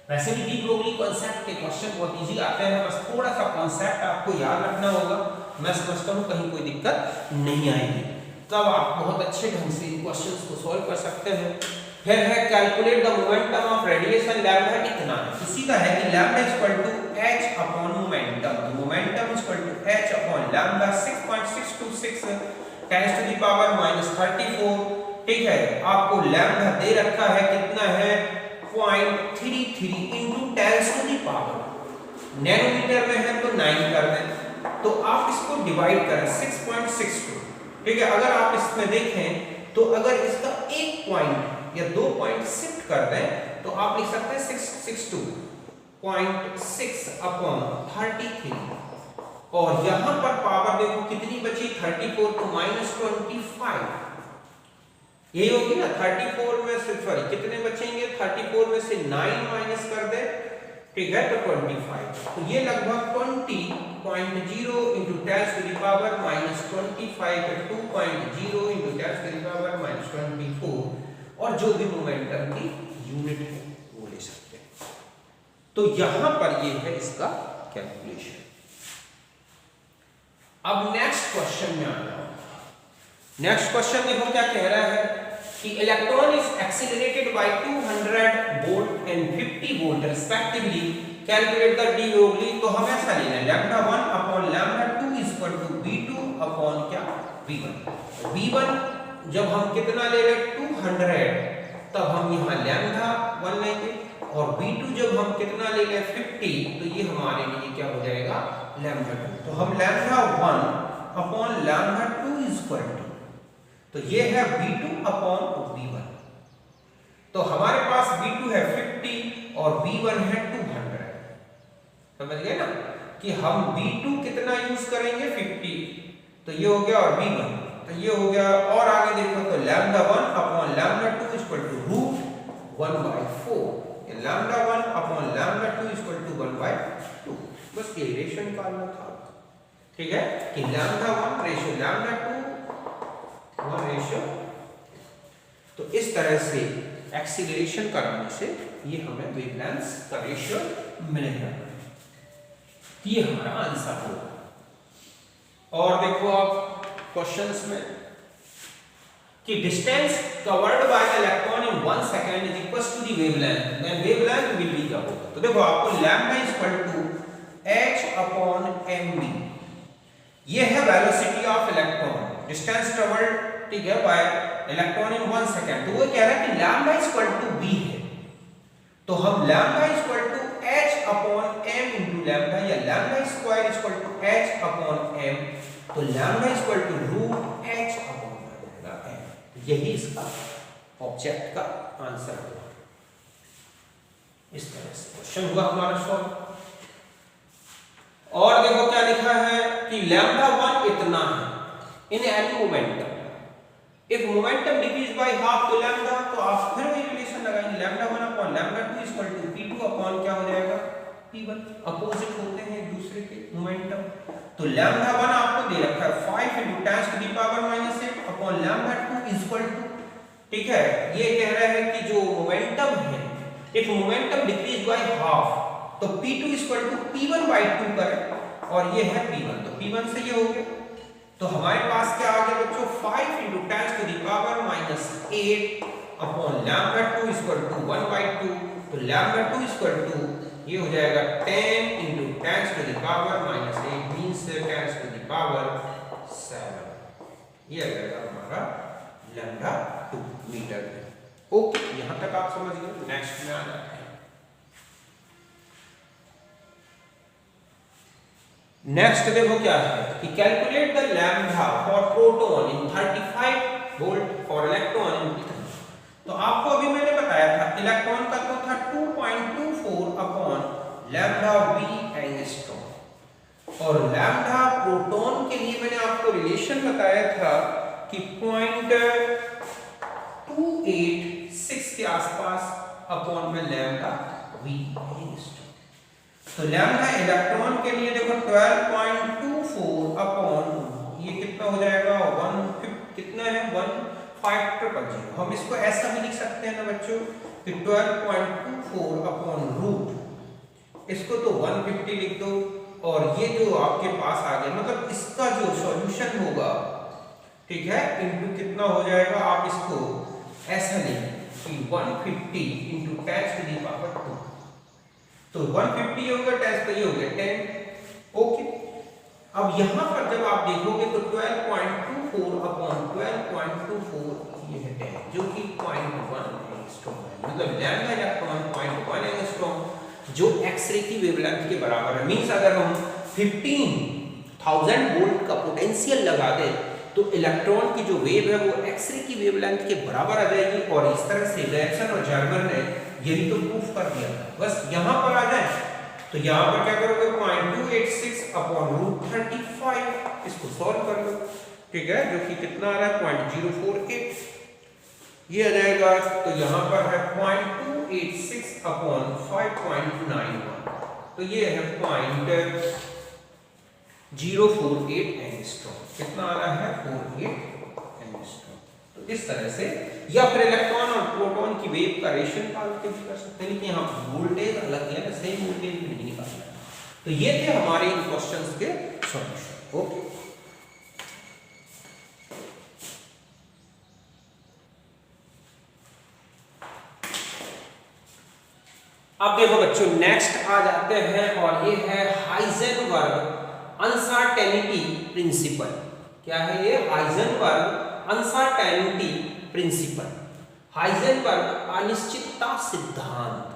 वैसे भी डी ब्रोगली कॉन्सेप्ट के क्वेश्चन बहुत इजी आते हैं, बस थोड़ा सा कॉन्सेप्ट आपको याद रखना होगा। मैं समझता हूँ कहीं कोई दिक्कत नहीं आएगी, तब आप बहुत अच्छे ढंग से इन क्वेश्चंस को सॉल्व कर सकते हैं। फिर है calculate the momentum of radiation, lambda कितना है, सीधा है कि lambda equal to h upon momentum. Momentum equal to h upon lambda 6.626 10 to the power -34। ठीक है, आपको लैम्डा दे रखा है कितना है 0.33 into 10 to the power, nanometre में है तो 9 कर दें। तो आप इसको डिवाइड करें 6.62। ठीक है, अगर आप इसमें देखें तो अगर इसका एक पॉइंट या 2 पॉइंट शिफ्ट कर दें तो आप लिख सकते हैं 662.6 अपॉन 33। और यहां पर पावर देखो कितनी बची 34 तो -25, यही होगी ना। 34 में से सॉरी कितने बचेंगे 34 में से 9 माइनस कर दे, ठीक है, तो 25। तो ये लगभग 20.0 इंटू 10 टू द पावर -25 है 2.0 इंटू 10 टू द पावर -24। और जो भी मोमेंटम की यूनिट है वो ले सकते हैं। तो यहां पर ये है इसका कैलकुलेशन। अब नेक्स्ट क्वेश्चन में आ जाओ। नेक्स्ट क्वेश्चन देखो क्या कह रहा है कि electron is accelerated by 200 volt and 50 volt respectively, calculate the de Broglie. तो हम ऐसा लेना है lambda 1 upon lambda 2 equal to v2 upon क्या v1। v1 जब हम कितना ले रहे 200, तब हम यहां लैम्डा 1 लेंगे, और v2 जब हम कितना ले रहे 50, तो ये हमारे लिए क्या हो जाएगा लैम्डा 2। तो हम lambda 1 upon lambda 2 equal to, तो ये है v2 अपॉन v1। तो हमारे पास v2 है 50 और v1 है 200। समझ गए ना कि हम v2 कितना यूज करेंगे 50, तो ये हो गया, और v1 तो ये हो गया। और आगे देखो तो lambda 1 upon lambda 2 equal to √1/4। ये lambda 1 upon lambda 2 equal to 1/2। बस ये रेशियो निकालना था, ठीक है, कि लैम्डा 1 रेशियो लैम्डा 2 1 रेशियो। तो इस तरह से एक्सीलरेशन कराने से ये हमें वेवलेंथ का रेशियो मिलेगा। ये हमारा आंसर होगा। और देखो आप क्वेश्चंस में कि distance covered by electron in 1 second is equal to the wavelength, then wavelength will be क्या होगा। तो देखो आपको lambda equal to h upon mv, ये है velocity of electron, distance covered, ठीक है, बाय इलेक्ट्रॉन इन 1 सेकंड। तो वो कह रहा है कि लैम्डा इक्वल टू v है, तो हम lambda equal to h upon m into lambda, या lambda square equal to h upon m, तो lambda equal to √h upon m। यही इसका ऑब्जेक्ट का आंसर होगा। इस तरह से क्वेश्चन हुआ हमारा सॉल्व। और देखो क्या लिखा है कि लैम्डा 1 इतना है in any momentum, if momentum decrease by half तो लैम्डा, तो आप फिर वही रिलेशन लगाएंगे lambda 1 upon lambda 2 equal to p2 upon क्या हो जाएगा p1। अपोजिट होते हैं एक दूसरे के मोमेंटम। तो लैम्डा 1 आपको दे रखा है 5 × 10 to the power -8 upon lambda 2 equal to, ठीक है, ये कह रहा है कि जो मोमेंटम है, if momentum decrease by half, तो p2 इक्वल टू p1/2 करें, और ये है p1, तो p1 से ये हो गया। तो हमारे पास क्या आ गया बच्चों 5 × 10 to the power -8 8 upon lambda 2 equal to 1/2। तो लैम्डा 2 इक्वल टू ये हो जाएगा 10 into 10 to the power minus 8 means 10 to the power 7। ये आ जाएगा हमारा लैम्डा 2 मीटर में। ओके, यहां तक आप समझ गए। नेक्स्ट में आ जाते हैं। नेक्स्ट देखो क्या है कि calculate the lambda for proton in 35 volt for electron in. तो आपको अभी मैंने बताया था इलेक्ट्रॉन का तो था 2.24 अपॉन लैम्डा वी एंगस्ट्रॉम, और लैम्डा प्रोटॉन के लिए मैंने आपको रिलेशन बताया था कि 0.286 के आसपास अपॉन में लैम्डा वी एंगस्ट्रॉम। तो लैम्डा इलेक्ट्रॉन के लिए देखो 12.24 अपॉन ये कितना हो जाएगा 1 कितना है 1500। हम इसको ऐसा भी लिख सकते हैं ना बच्चों कि 12.24 अपॉन रूट, इसको तो 150 लिख दो, और ये जो आपके पास आ गया मतलब इसका जो सॉल्यूशन होगा, ठीक है, इनटू कितना हो जाएगा, आप इसको ऐसा लिखें कि 150 इंटू 10 to the power 2। तो 150 होगा 10 तो ये हो गया 10। ओके, अब यहां पर जब आप देखोगे तो 12.24 अपॉन 12.24 ये है 10, जो कि 0.1 एंगस्ट्रॉम है। मतलब लैम्डा इलेक्ट्रॉन 0.1 एंगस्ट्रॉम जो एक्स-रे की वेवलेंथ के बराबर है। मींस अगर हम 15,000 वोल्ट का पोटेंशियल लगा दें तो इलेक्ट्रॉन की जो वेव है वो एक्स-रे की वेवलेंथ के बराबर आ जाएगी। और इस तरह से रैप्सन और जर्मर ने यही तो प्रूफ कर दिया। बस यहां पर आ जाए तो यहां पर क्या करोगे 0.286 अपॉन रूट 35, इसको सॉल्व कर लो, ठीक है, जो कि कितना आ रहा है 0.048 ये आ जाएगा। तो यहां पर है 0.286 अपॉन 5.91, तो ये है 0.048 एंगस्ट्रॉम। कितना आ रहा है 48 एंगस्ट्रॉम। तो इस तरह से, या फिर इलेक्ट्रॉन और प्रोटॉन की वेव का रेशियो निकाल के भी कर सकते हैं, लेकिन यहाँ वोल्टेज अलग है, सेम वोल्टेज भी नहीं निकालना है। तो ये थे हमारे इन क्वेश्चंस के सॉल्यूशन। ओके, अब देखो बच्चों नेक्स्ट आ जाते हैं, और ये है हाइजेनबर्ग अनसर्टेनिटी प्रिंसिपल। क्या है ये? हाइजेनबर्ग अनसर्टेनिटी प्रिंसिपल, हाइजेनबर्ग अनिश्चितता सिद्धांत।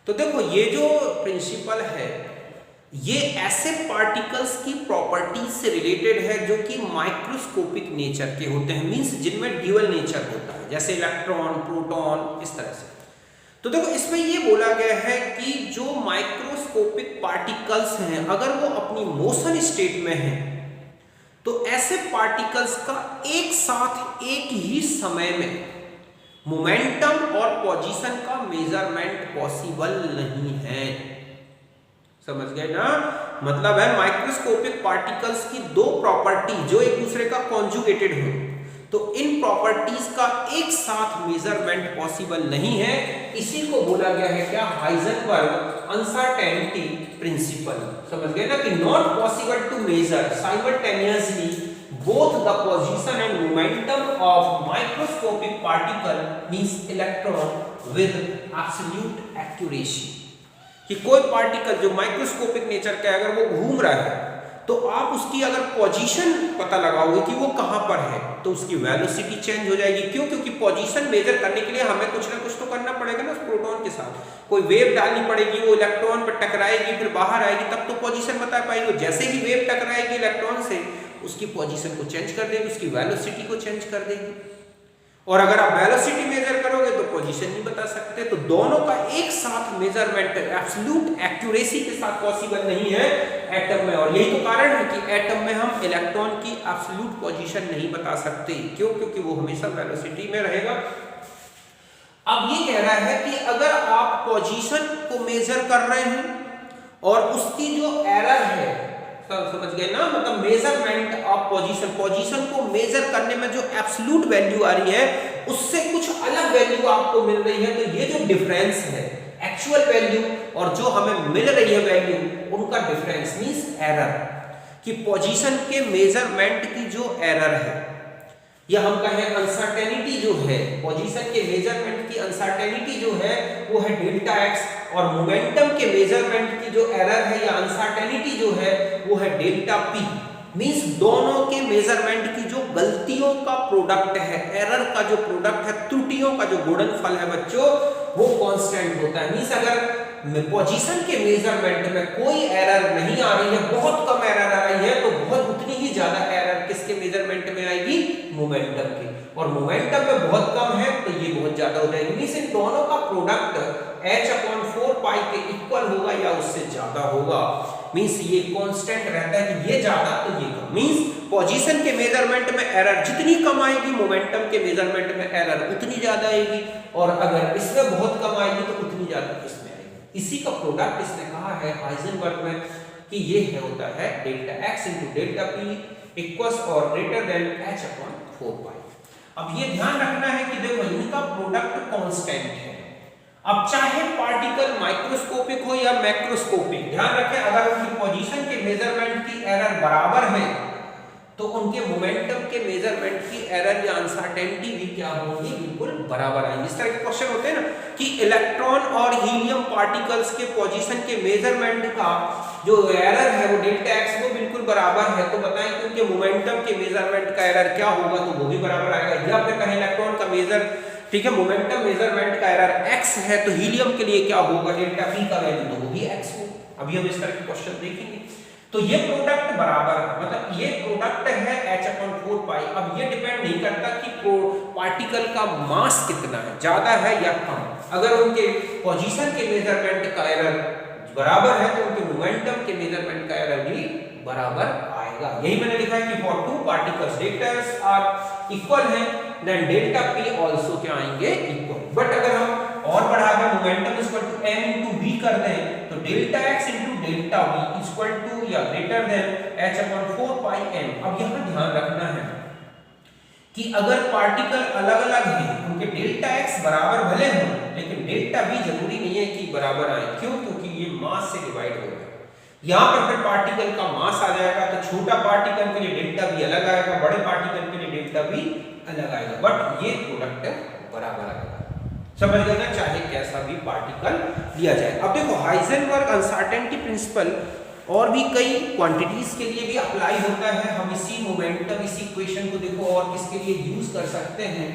तो देखो ये जो प्रिंसिपल है ये ऐसे पार्टिकल्स की प्रॉपर्टीज से रिलेटेड है जो कि माइक्रोस्कोपिक नेचर के होते हैं, मींस जिनमें ड्यूअल नेचर होता है, जैसे इलेक्ट्रॉन, प्रोटॉन, इस तरह से। तो देखो इसमें ये बोला गया है कि जो माइक्रोस्कोपिक पार्टिकल्स हैं अगर वो अपनी मोशन स्टेट में हैं तो ऐसे पार्टिकल्स का एक साथ एक ही समय में मोमेंटम और पोजीशन का मेजरमेंट पॉसिबल नहीं है। समझ गए ना? मतलब है माइक्रोस्कोपिक पार्टिकल्स की दो प्रॉपर्टी जो एक दूसरे का कॉन्जुगेटेड हो, तो इन प्रॉपर्टीज का एक साथ मेजरमेंट पॉसिबल नहीं है। इसी को बोला गया है क्या? Heisenberg uncertainty principle. समझ गए ना कि not possible to measure simultaneously both the position and momentum of microscopic particle means electron with absolute accuracy. कि कोई पार्टिकल जो माइक्रोस्कोपिक नेचर का है अगर वो घूम रहा है तो आप उसकी अगर पोजीशन पता लगाओगे कि वो कहां पर है तो उसकी वेलोसिटी चेंज हो जाएगी। क्यों? क्योंकि पोजीशन मेजर करने के लिए हमें कुछ ना कुछ तो करना पड़ेगा ना। उस प्रोटॉन के साथ कोई वेव डालनी पड़ेगी, वो इलेक्ट्रॉन पर टकराएगी, फिर बाहर आएगी, तब तो पोजीशन बता पाएगी। जैसे ही वेव टकराएगी इलेक्ट्रॉन से उसकी पोजीशन को चेंज कर देगी, उसकी वेलोसिटी को चेंज कर देगी। और अगर आप वेलोसिटी मेजर करोगे तो पोजीशन नहीं बता सकते। तो दोनों का एक साथ मेजरमेंट एब्सोल्यूट एक्यूरेसी के साथ पॉसिबल नहीं है एटम में। और यही तो कारण है कि एटम में हम इलेक्ट्रॉन की एब्सोल्यूट पोजीशन नहीं बता सकते। क्यों? क्योंकि वो हमेशा वेलोसिटी में रहेगा। अब ये कह रहा है कि अगर आप पोजीशन को मेजर कर रहे हैं और उसकी जो एरर है, समझ गए ना, मतलब मेजरमेंट ऑफ पोजीशन को मेजर करने में जो एब्सोल्यूट वैल्यू आ रही है उससे कुछ अलग वैल्यू आपको मिल रही है, तो ये जो डिफरेंस है एक्चुअल वैल्यू और जो हमें मिल रही है वैल्यू, उनका डिफरेंस मींस एरर। कि पोजीशन के मेजरमेंट की जो एरर है या हम कहें अनसर्टेनिटी जो है, पोजीशन के मेजरमेंट की अनसर्टेनिटी जो है वो है डेल्टा एक्स, और मोमेंटम के मेजरमेंट की जो एरर है या अनसर्टेनिटी जो है वो है डेल्टा पी। मींस दोनों के मेजरमेंट की जो गलतियों का प्रोडक्ट है, एरर का जो प्रोडक्ट है, त्रुटियों का जो गुणनफल है बच्चों, वो कांस्टेंट होता है। मींस अगर पोजीशन के मेजरमेंट में कोई एरर नहीं आ रही है, बहुत कम एरर आ रही है, तो बहुत उतनी ही ज्यादा एरर किसके मेजरमेंट में आएगी, मोमेंटम के, और मोमेंटम में बहुत कम है तो ये बहुत ज्यादा हो जाएगी। मींस इन दोनों का प्रोडक्ट h/4 पाई के इक्वल होगा या उससे ज्यादा होगा। मींस ये कांस्टेंट रहता है कि ये ज्यादा तो ये कम। मींस पोजीशन के मेजरमेंट में एरर जितनी कम आएगी, मोमेंटम के मेजरमेंट में एरर उतनी ज्यादा आएगी, और अगर इसमें बहुत कम आएगी तो उतनी ज्यादा इसमें आएगी। इसी का प्रोडक्ट इसने कहा है हाइजेनबर्ग में कि ये है होता है delta x into delta P equals और ग्रेटर देन h/4 पाई। अब ये ध्यान रखना है कि देखो इनका प्रोडक्ट कांस्टेंट है। अब चाहे पार्टिकल माइक्रोस्कोपिक हो या मैक्रोस्कोपिक, ध्यान रखें अगर उनकी पोजीशन के मेजरमेंट की एरर बराबर है तो उनके मोमेंटम के मेजरमेंट की एरर या अनसर्टेनिटी भी क्या होगी, बिल्कुल बराबर आएगी। इस तरह के क्वेश्चन होते हैं ना कि इलेक्ट्रॉन और हीलियम पार्टिकल्स के पोजीशन के मेजरमेंट का जो एरर है वो डेल्टा एक्स वो बिल्कुल बराबर है, तो बताएं कि उनके मोमेंटम के मेजरमेंट का एरर क्या होगा, तो वो भी बराबर आएगा। या फिर कहें इलेक्ट्रॉन का मेजर, ठीक है, मोमेंटम मेजरमेंट का एरर x है, तो हीलियम के लिए क्या होगा, डेल्टा p का वैल्यू तो वो भी x हो। अभी हम इस तरह के क्वेश्चन देखेंगे। तो ये प्रोडक्ट बराबर है, मतलब ये प्रोडक्ट है h/4 पाई। अब ये डिपेंड नहीं करता कि पार्टिकल का मास कितना है, ज्यादा है या कम। अगर उनके पोजीशन के मेजरमेंट का एरर बराबर है तो उनके मोमेंटम के मेजरमेंट का एरर भी बराबर आएगा। यही मैंने लिखा है कि for two particles deltas are equal है, देन डेल्टा p आल्सो क्या आएंगे, इक्वल। बट अगर हम और बढ़ा दें momentum equal to m into v कर दें तो delta x into delta v equal to या greater than h/4 pi m। अब यहाँ ध्यान रखना है कि अगर पार्टिकल अलग अलग हैं, उनके डेल्टा x बराबर भले हों लेकिन डेल्टा v जरूरी नहीं है कि बराबर आए। क्यों? क्योंकि ये मास से डिवाइड हो गया। यहाँ पर फिर पार्टिकल का मास आ जाएगा तो छोटा पार्टिकल के लिए डेल्टा v अलग आएगा, बड़े पार्टिकल के लिए डेल्टा v अलग आएगा, बट ये प्रोडक्ट बराबर आएगा। समझ गए ना, चाहे कैसा भी पार्टिकल लिया जाए। अब देखो हाइजेनबर्ग अनसर्टेनिटी प्रिंसिपल और भी कई क्वांटिटीज के लिए भी अप्लाई होता है। हम इसी मोमेंटम, इसी इक्वेशन को देखो और किसके लिए यूज कर सकते हैं,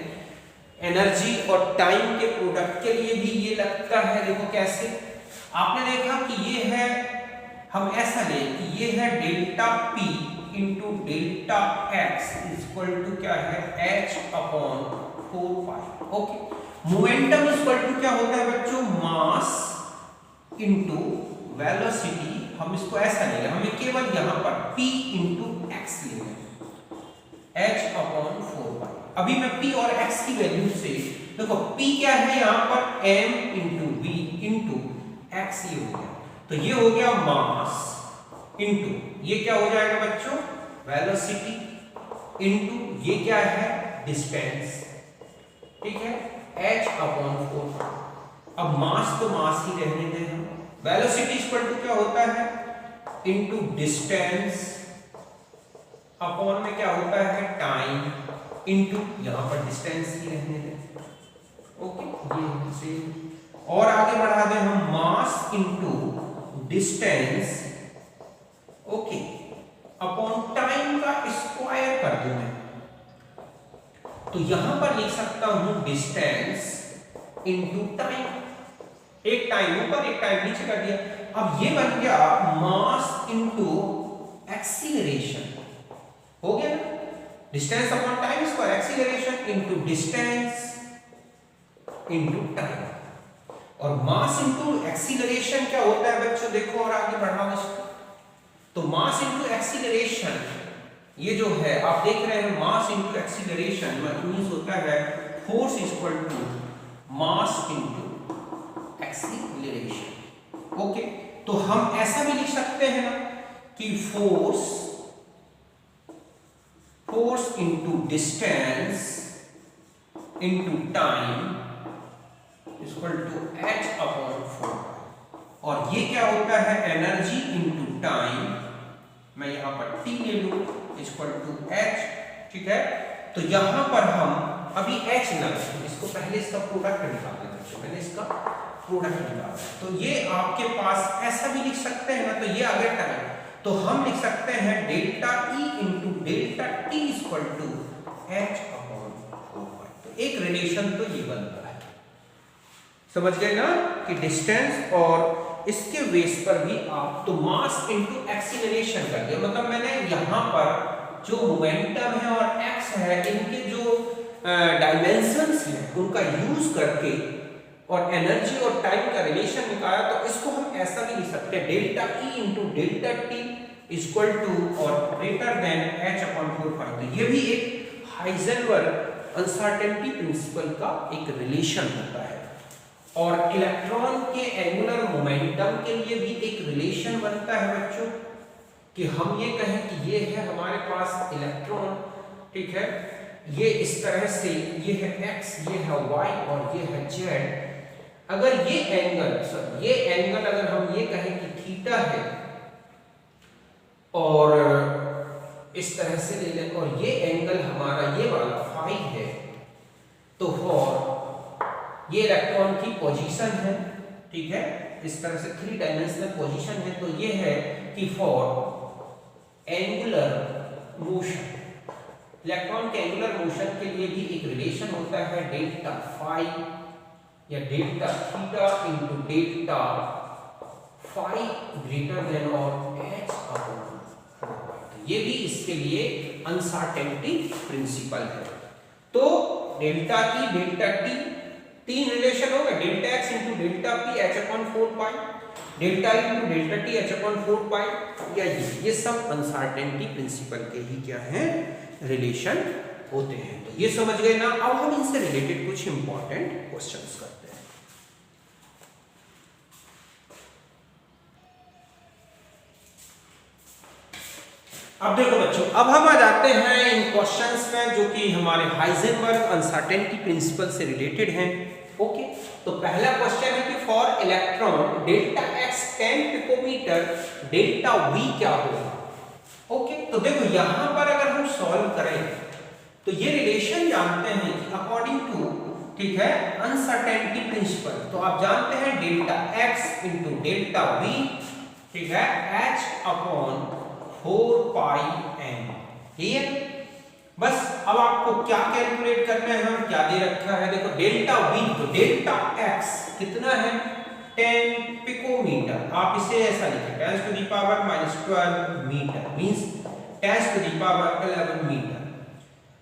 एनर्जी और टाइम के प्रोडक्ट के लिए भी ये लगता है। देखो कैसे, आपने देखा कि ये है, हम ऐसा ले कि ये है delta p into delta x equal to क्या है, h/4 pi. Okay, momentum equal to क्या होता है बच्चों, मास इंटू वेलोसिटी। हम इसको ऐसा लेंगे, हमें केवल यहां पर p इंटू x लेंगे, h/4 पाई। अभी मैं p और x की वैल्यू से देखो, p क्या है यहाँ पर m into v into x, ये हो गया, तो ये हो गया मास इंटू ये क्या हो जाएगा बच्चों, वेलोसिटी इंटू ये क्या है, डिस्टेंस, ठीक है, h/4। अब मास तो मास ही रहने दें हम, वेलोसिटी इक्वल टू क्या होता है, इंटू डिस्टेंस अपॉन में क्या होता है, टाइम इंटू यहां पर डिस्टेंस ही रहने दें। ओके, ये सेम। और आगे बढ़ा दें हम, mass into distance, okay, upon time का स्क्वायर कर दूं मैं, तो यहां पर लिख सकता हूं डिस्टेंस इंटू टाइम। एक टाइम ऊपर एक टाइम नीचे कर दिया। अब ये बन गया मास इंटू एक्सीलरेशन, हो गया ना, distance upon time square, acceleration into distance into time. और मास इंटू एक्सीलरेशन क्या होता है बच्चों, देखो और आगे बढ़ाओ इसको, तो मास इंटू एक्सीलरेशन ये जो है आप देख रहे हैं, मास इंटू एक्सीलरेशन मींस होता है force equal to mass into acceleration. Okay, तो हम ऐसा भी लिख सकते हैं ना कि force into distance into time equal to h/4। और ये क्या होता है, एनर्जी इंटू टाइम, मैं यहां पर t ले लूं इक्वल टू h, ठीक है, तो यहां पर हम अभी H ना लें, इसको पहले इसका प्रोडक्ट निकालना है। बच्चों मैंने इसका प्रोडक्ट निकाला, तो ये आपके पास ऐसा भी लिख सकते हैं ना, तो ये अगर टाइम तो हम लिख सकते हैं delta E into delta t equal to H upon 4 तो एक रिलेशन तो ये बनता है। समझ गए ना कि डिस्टेंस और इसके बेस पर भी आप तो मास इनटू एक्सीलरेशन कर दिया, मतलब मैंने यहां पर जो मोमेंटम है और एक्स है इनके जो डायमेंशंस हैं उनका यूज करके और एनर्जी और टाइम का रिलेशन निकाला। तो इसको हम ऐसा भी लिख सकते हैं delta E into delta t equal to और ग्रेटर देन H अपॉन 4 तो ये भी एक हाइजेनबर्ग अनसर्टेनिटी प्रिंसिपल का एक रिलेशन होता है। और इलेक्ट्रॉन के एंगुलर मोमेंटम के लिए भी एक रिलेशन बनता है बच्चों, कि हम ये कहें कि ये है हमारे पास इलेक्ट्रॉन, ठीक है, ये इस तरह से ये है x, ये है y और ये है z। अगर ये एंगल अगर हम ये कहें कि थीटा है और इस तरह से ले लें और ये एंगल हमारा ये वाला फाई है, तो फॉर ये इलेक्ट्रॉन की पोजीशन है, ठीक है, इस तरह से 3 डायमेंशनल पोजीशन है, तो ये है कि फॉर एंगुलर मोशन, इलेक्ट्रॉन के एंगुलर मोशन के लिए भी एक रिलेशन होता है डेल्टा फाई या delta theta into delta phi greater than और H अपॉन 4 ये भी इसके लिए अनसर्टेनिटी प्रिंसिपल है। तो delta E delta T 3 relation होगा, delta x into delta P H upon 4 pi, delta E into delta T H upon 4 pi, या ये सब अनसर्टेनिटी प्रिंसिपल के ही क्या है रिलेशन होते हैं। तो ये समझ गए ना। अब हम इनसे रिलेटेड कुछ इंपॉर्टेंट क्वेश्चंस करते हैं। अब देखो बच्चों, अब हम आ जाते हैं इन क्वेश्चंस में जो कि हमारे हाइजेनबर्ग अनसर्टेनिटी प्रिंसिपल से रिलेटेड हैं। ओके, तो पहला क्वेश्चन है कि for electron delta x 10 picometer delta v क्या होगा। ओके, तो देखो यहां पर अगर हम सॉल्व करें तो ये रिलेशन जानते हैं कि अकॉर्डिंग टू, ठीक है, अनसर्टेनिटी प्रिंसिपल, तो आप जानते हैं delta x into delta v, ठीक है, h अपॉन 4 पाई n, ठीक है। बस अब आपको क्या कैलकुलेट करना है, हम क्या दे रखा है, देखो डेल्टा v, तो डेल्टा x कितना है 10 पिकोमीटर, आप इसे ऐसा लिखें 10 to the power -12 meter means 10 to the power 11 meter,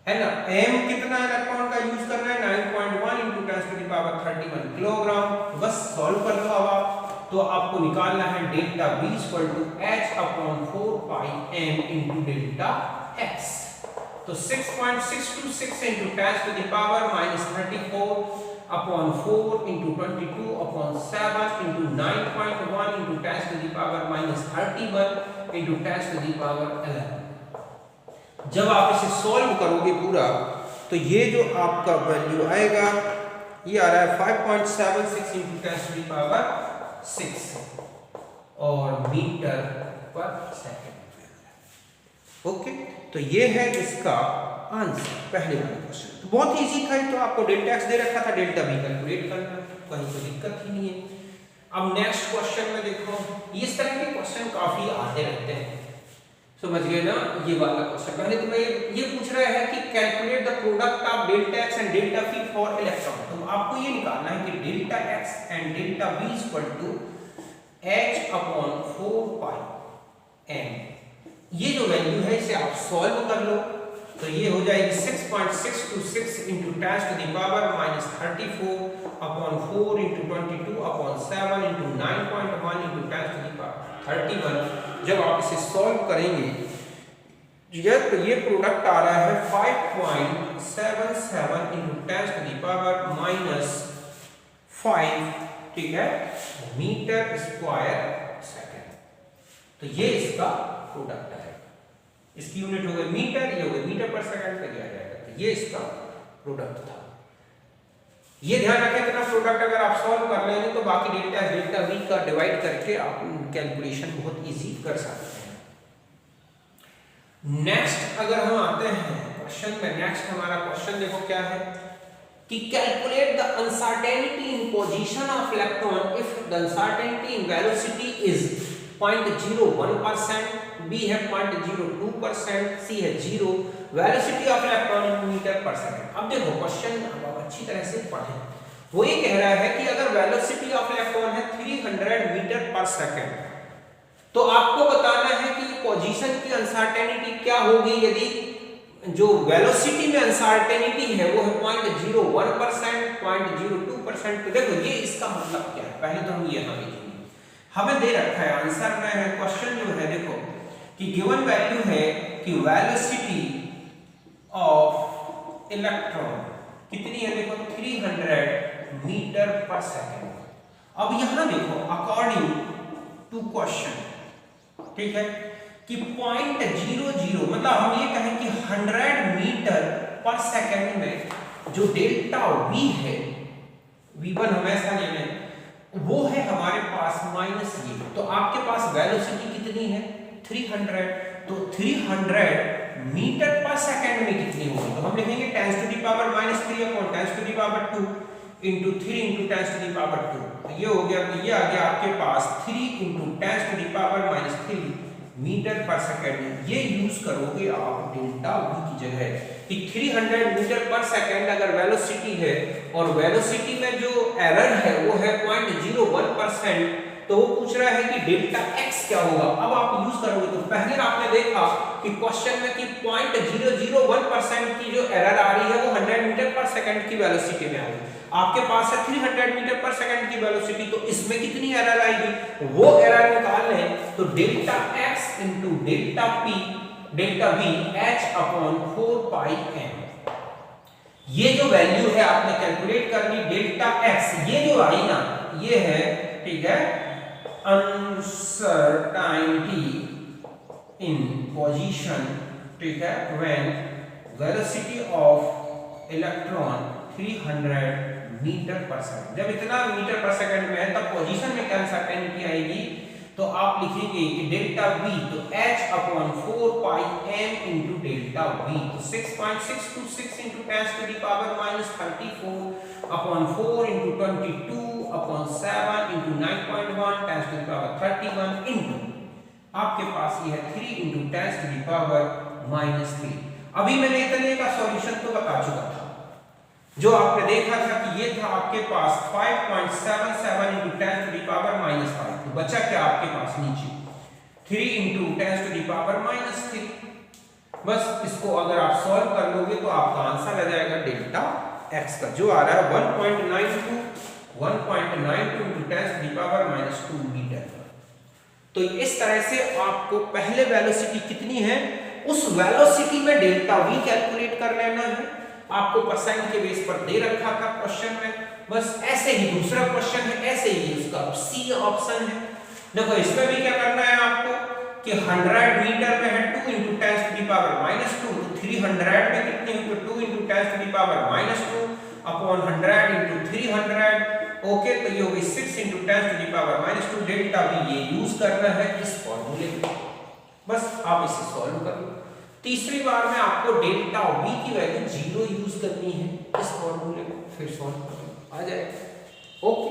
है ना। m कितना इलेक्ट्रॉन का यूज करना है 9.1 into 10 to the power 31 kilogram. बस सॉल्व कर लो अब आप, तो आपको निकालना है delta v equal to h upon 4 pi m into delta x। तो 6.626 into 10 to the power -34 upon 4 into 22 upon 7 into 9.1 into 10 to the power -31 into 10 to the power 11। जब आप इसे सॉल्व करोगे पूरा, तो ये जो आपका वैल्यू आएगा ये आ रहा है 5.76 इंटू 10 टू द पावर 6 और मीटर पर सेकंड। ओके, तो ये है इसका आंसर पहले वाले क्वेश्चन। तो बहुत इजी था, तो आपको डेल्टा एक्स दे रखा था, डेल्टा बी कैलकुलेट करना, कहीं कोई दिक्कत ही नहीं है। अब नेक्स्ट क्वेश्चन में देखो, इस तरह के क्वेश्चन काफी आते रहते हैं, समझ गए ना। ये वाला क्वेश्चन पहले तो मैं ये पूछ रहा है कि calculate the product of delta x and delta p for electron. तो आपको ये निकालना है कि delta x and delta p equal to h upon 4 pi n। ये जो वैल्यू है इसे आप सॉल्व कर लो, तो ये हो जाएगी 6.626 into 10 to the power -34 upon 4 into 22 upon 7 into 9.1 into 10 to the power 31। जब आप इसे सॉल्व करेंगे तो ये प्रोडक्ट आ रहा है 5.77 इंटू 10 टू द पावर -5, ठीक है, मीटर स्क्वायर सेकंड। तो ये इसका प्रोडक्ट है, इसकी यूनिट हो गई मीटर, ये हो गई मीटर पर सेकंड पे दिया जाएगा। तो ये इसका प्रोडक्ट था। ये ध्यान रखें, इतना प्रोडक्ट अगर आप सॉल्व कर लेंगे तो बाकी डेल्टा वी का डिवाइड करके आप कैलकुलेशन बहुत इजी कर सकते हैं। नेक्स्ट अगर हम आते हैं क्वेश्चन में नेक्स्ट हमारा क्वेश्चन देखो क्या है कि calculate the uncertainty in position of electron if the uncertainty in velocity is 0.01%, b है 0.02%, सी है 0, velocity of electron in meter per second. अब देखो क्वेश्चन अब अच्छी तरह से पढ़ें। वो ये कह रहा है कि अगर वेलोसिटी ऑफ इलेक्ट्रॉन है 300 मीटर पर सेकंड, तो आपको बताना है कि पोजीशन की अनसर्टेनिटी क्या होगी यदि जो वेलोसिटी में अनसर्टेनिटी है वो है 0.01%, 0.02%। तो देखो ये इसका मतलब क्या है, पहले तो हम यहां लिखेंगे। हमें दे रखा है आंसर में है क्वेश्चन जो है देखो कि गिवन वैल्यू है कि वेलोसिटी ऑफ इलेक्ट्रॉन कितनी है, देखो 300 मीटर पर सेकंड। अब यहां देखो अकॉर्डिंग टू क्वेश्चन, ठीक है, कि 0.00 मतलब हम ये कहें कि 100 मीटर पर सेकंड में जो डेल्टा v है, v1 हमेशा ले लें, वो है हमारे पास माइनस ये। तो आपके पास वेलोसिटी कितनी है 300, तो 300 मीटर पर सेकंड में कितनी होगी, तो हम लिखेंगे 10 to the power -3 upon 10 to the power 2 into 3 into 10 to the power 2। तो ये हो गया, तो ये आ गया आपके पास 3 into 10 to the power -3 meter per second. ये यूज करोगे आप डेल्टा v की जगह कि 300 मीटर पर सेकंड अगर वेलोसिटी है और वेलोसिटी में जो एरर है वो है 0.01%, तो वो पूछ रहा है कि डेल्टा x क्या होगा। अब आप यूज करोगे तो पहले आपने देखा कि क्वेश्चन में कि 0.001% की जो एरर आ रही है वो 100 मीटर पर सेकंड की वेलोसिटी में आ रही है। आपके पास है 300 मीटर पर सेकंड की वेलोसिटी, तो इसमें कितनी एरर आएगी, वो एरर निकाल लें। तो delta x into delta p delta v h upon 4 pi m, ये जो वैल्यू है आपने कैलकुलेट कर ली। डेल्टा x ये जो आई ना, ये है, ठीक है, अनसर्टेनिटी इन पोजीशन, ठीक है, when velocity of electron 300 meter per second. जब इतना मीटर पर सेकंड में है तब पोजीशन में क्या अनसर्टेनिटी आएगी, तो आप लिखेंगे कि डेल्टा v, तो h upon 4 pi m into delta v, तो 6.626 into 10 to the power -34 upon 4 into 22 upon 7 into 9.1 10 to the power 31 into आपके पास ये है 3 इंटू 10 to the power -3। अभी मैंने इतने का सॉल्यूशन तो बता चुका था, जो आपने देखा था कि ये था आपके पास 5.77 इंटू 10 to the power -5। तो बचा क्या आपके पास नीचे 3 इंटू 10 to the power -3। बस इसको अगर आप सॉल्व कर लोगे तो आपका आंसर आ जाएगा डेल्टा x का, जो आ रहा है 1.92 इंटू 10 to the power -2 मीटर। तो इस तरह से आपको पहले वेलोसिटी कितनी है उस वेलोसिटी में डेल्टा v कैलकुलेट कर लेना है। आपको परसेंट के बेस पर दे रखा था क्वेश्चन में, बस ऐसे ही दूसरा क्वेश्चन है, ऐसे ही उसका सी ऑप्शन है। देखो इसमें भी क्या करना है आपको कि 100 मीटर में है 2 इंटू 10 to the power -2, तो 300 में कितनी हुई, तो 2 into 10 to the power -2 upon 100 into 300। Okay, तो ये हो गई 6 into 10 to the power -2 delta v। ये यूज करना है इस फॉर्मूले में, बस आप इसे सॉल्व कर लो। तीसरी बार में आपको डेल्टा v की वैल्यू 0 यूज करनी है इस फॉर्मूले को, फिर सॉल्व कर लो, आ जाएगा। ओके,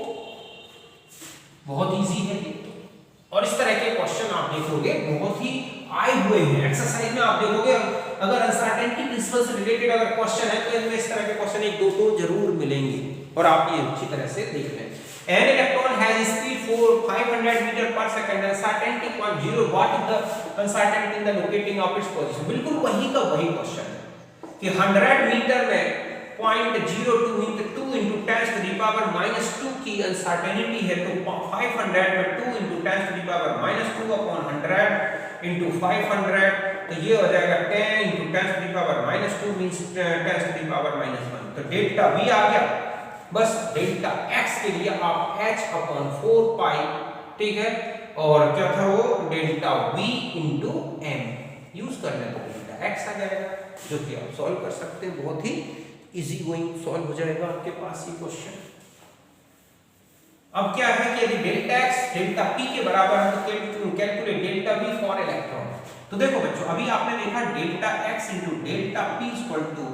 बहुत इजी है ये। और इस तरह के क्वेश्चन आप देखोगे बहुत ही आए हुए हैं एक्सरसाइज में। आप देखोगे अगर अनसर्टेनिटी प्रिंसिपल से रिलेटेड अगर क्वेश्चन है तो इनमें इस तरह के क्वेश्चन एक दो तो जरूर मिलेंगे, और आप ये अच्छी तरह से देख लें। An electron has speed for 500 meter per second and uncertainty 0. What is the uncertainty in the locating of its position? बिल्कुल वही का वही क्वेश्चन है कि 100 मीटर में 0.02 into 2 into 10 to the power -2 की अनसर्टेनिटी है, तो 500 में 2 into 10 to the power -2 upon 100 into 500, तो ये हो जाएगा 10 into 10 to the power -2 means 10 to the power -1। तो डेल्टा v आ गया। बस डेल्टा x के लिए आप h अपॉन 4 पाई, ठीक है, और क्या था वो delta v into m use करने तो डेल्टा x आ जाएगा, जो कि आप सॉल्व कर सकते हैं। बहुत ही इजी गोइंग सॉल्व हो जाएगा आपके पास ये क्वेश्चन। अब क्या है कि यदि डेल्टा x डेल्टा p के बराबर है तो calculate delta v for electron. तो देखो बच्चों, अभी आपने देखा delta x into delta p equal to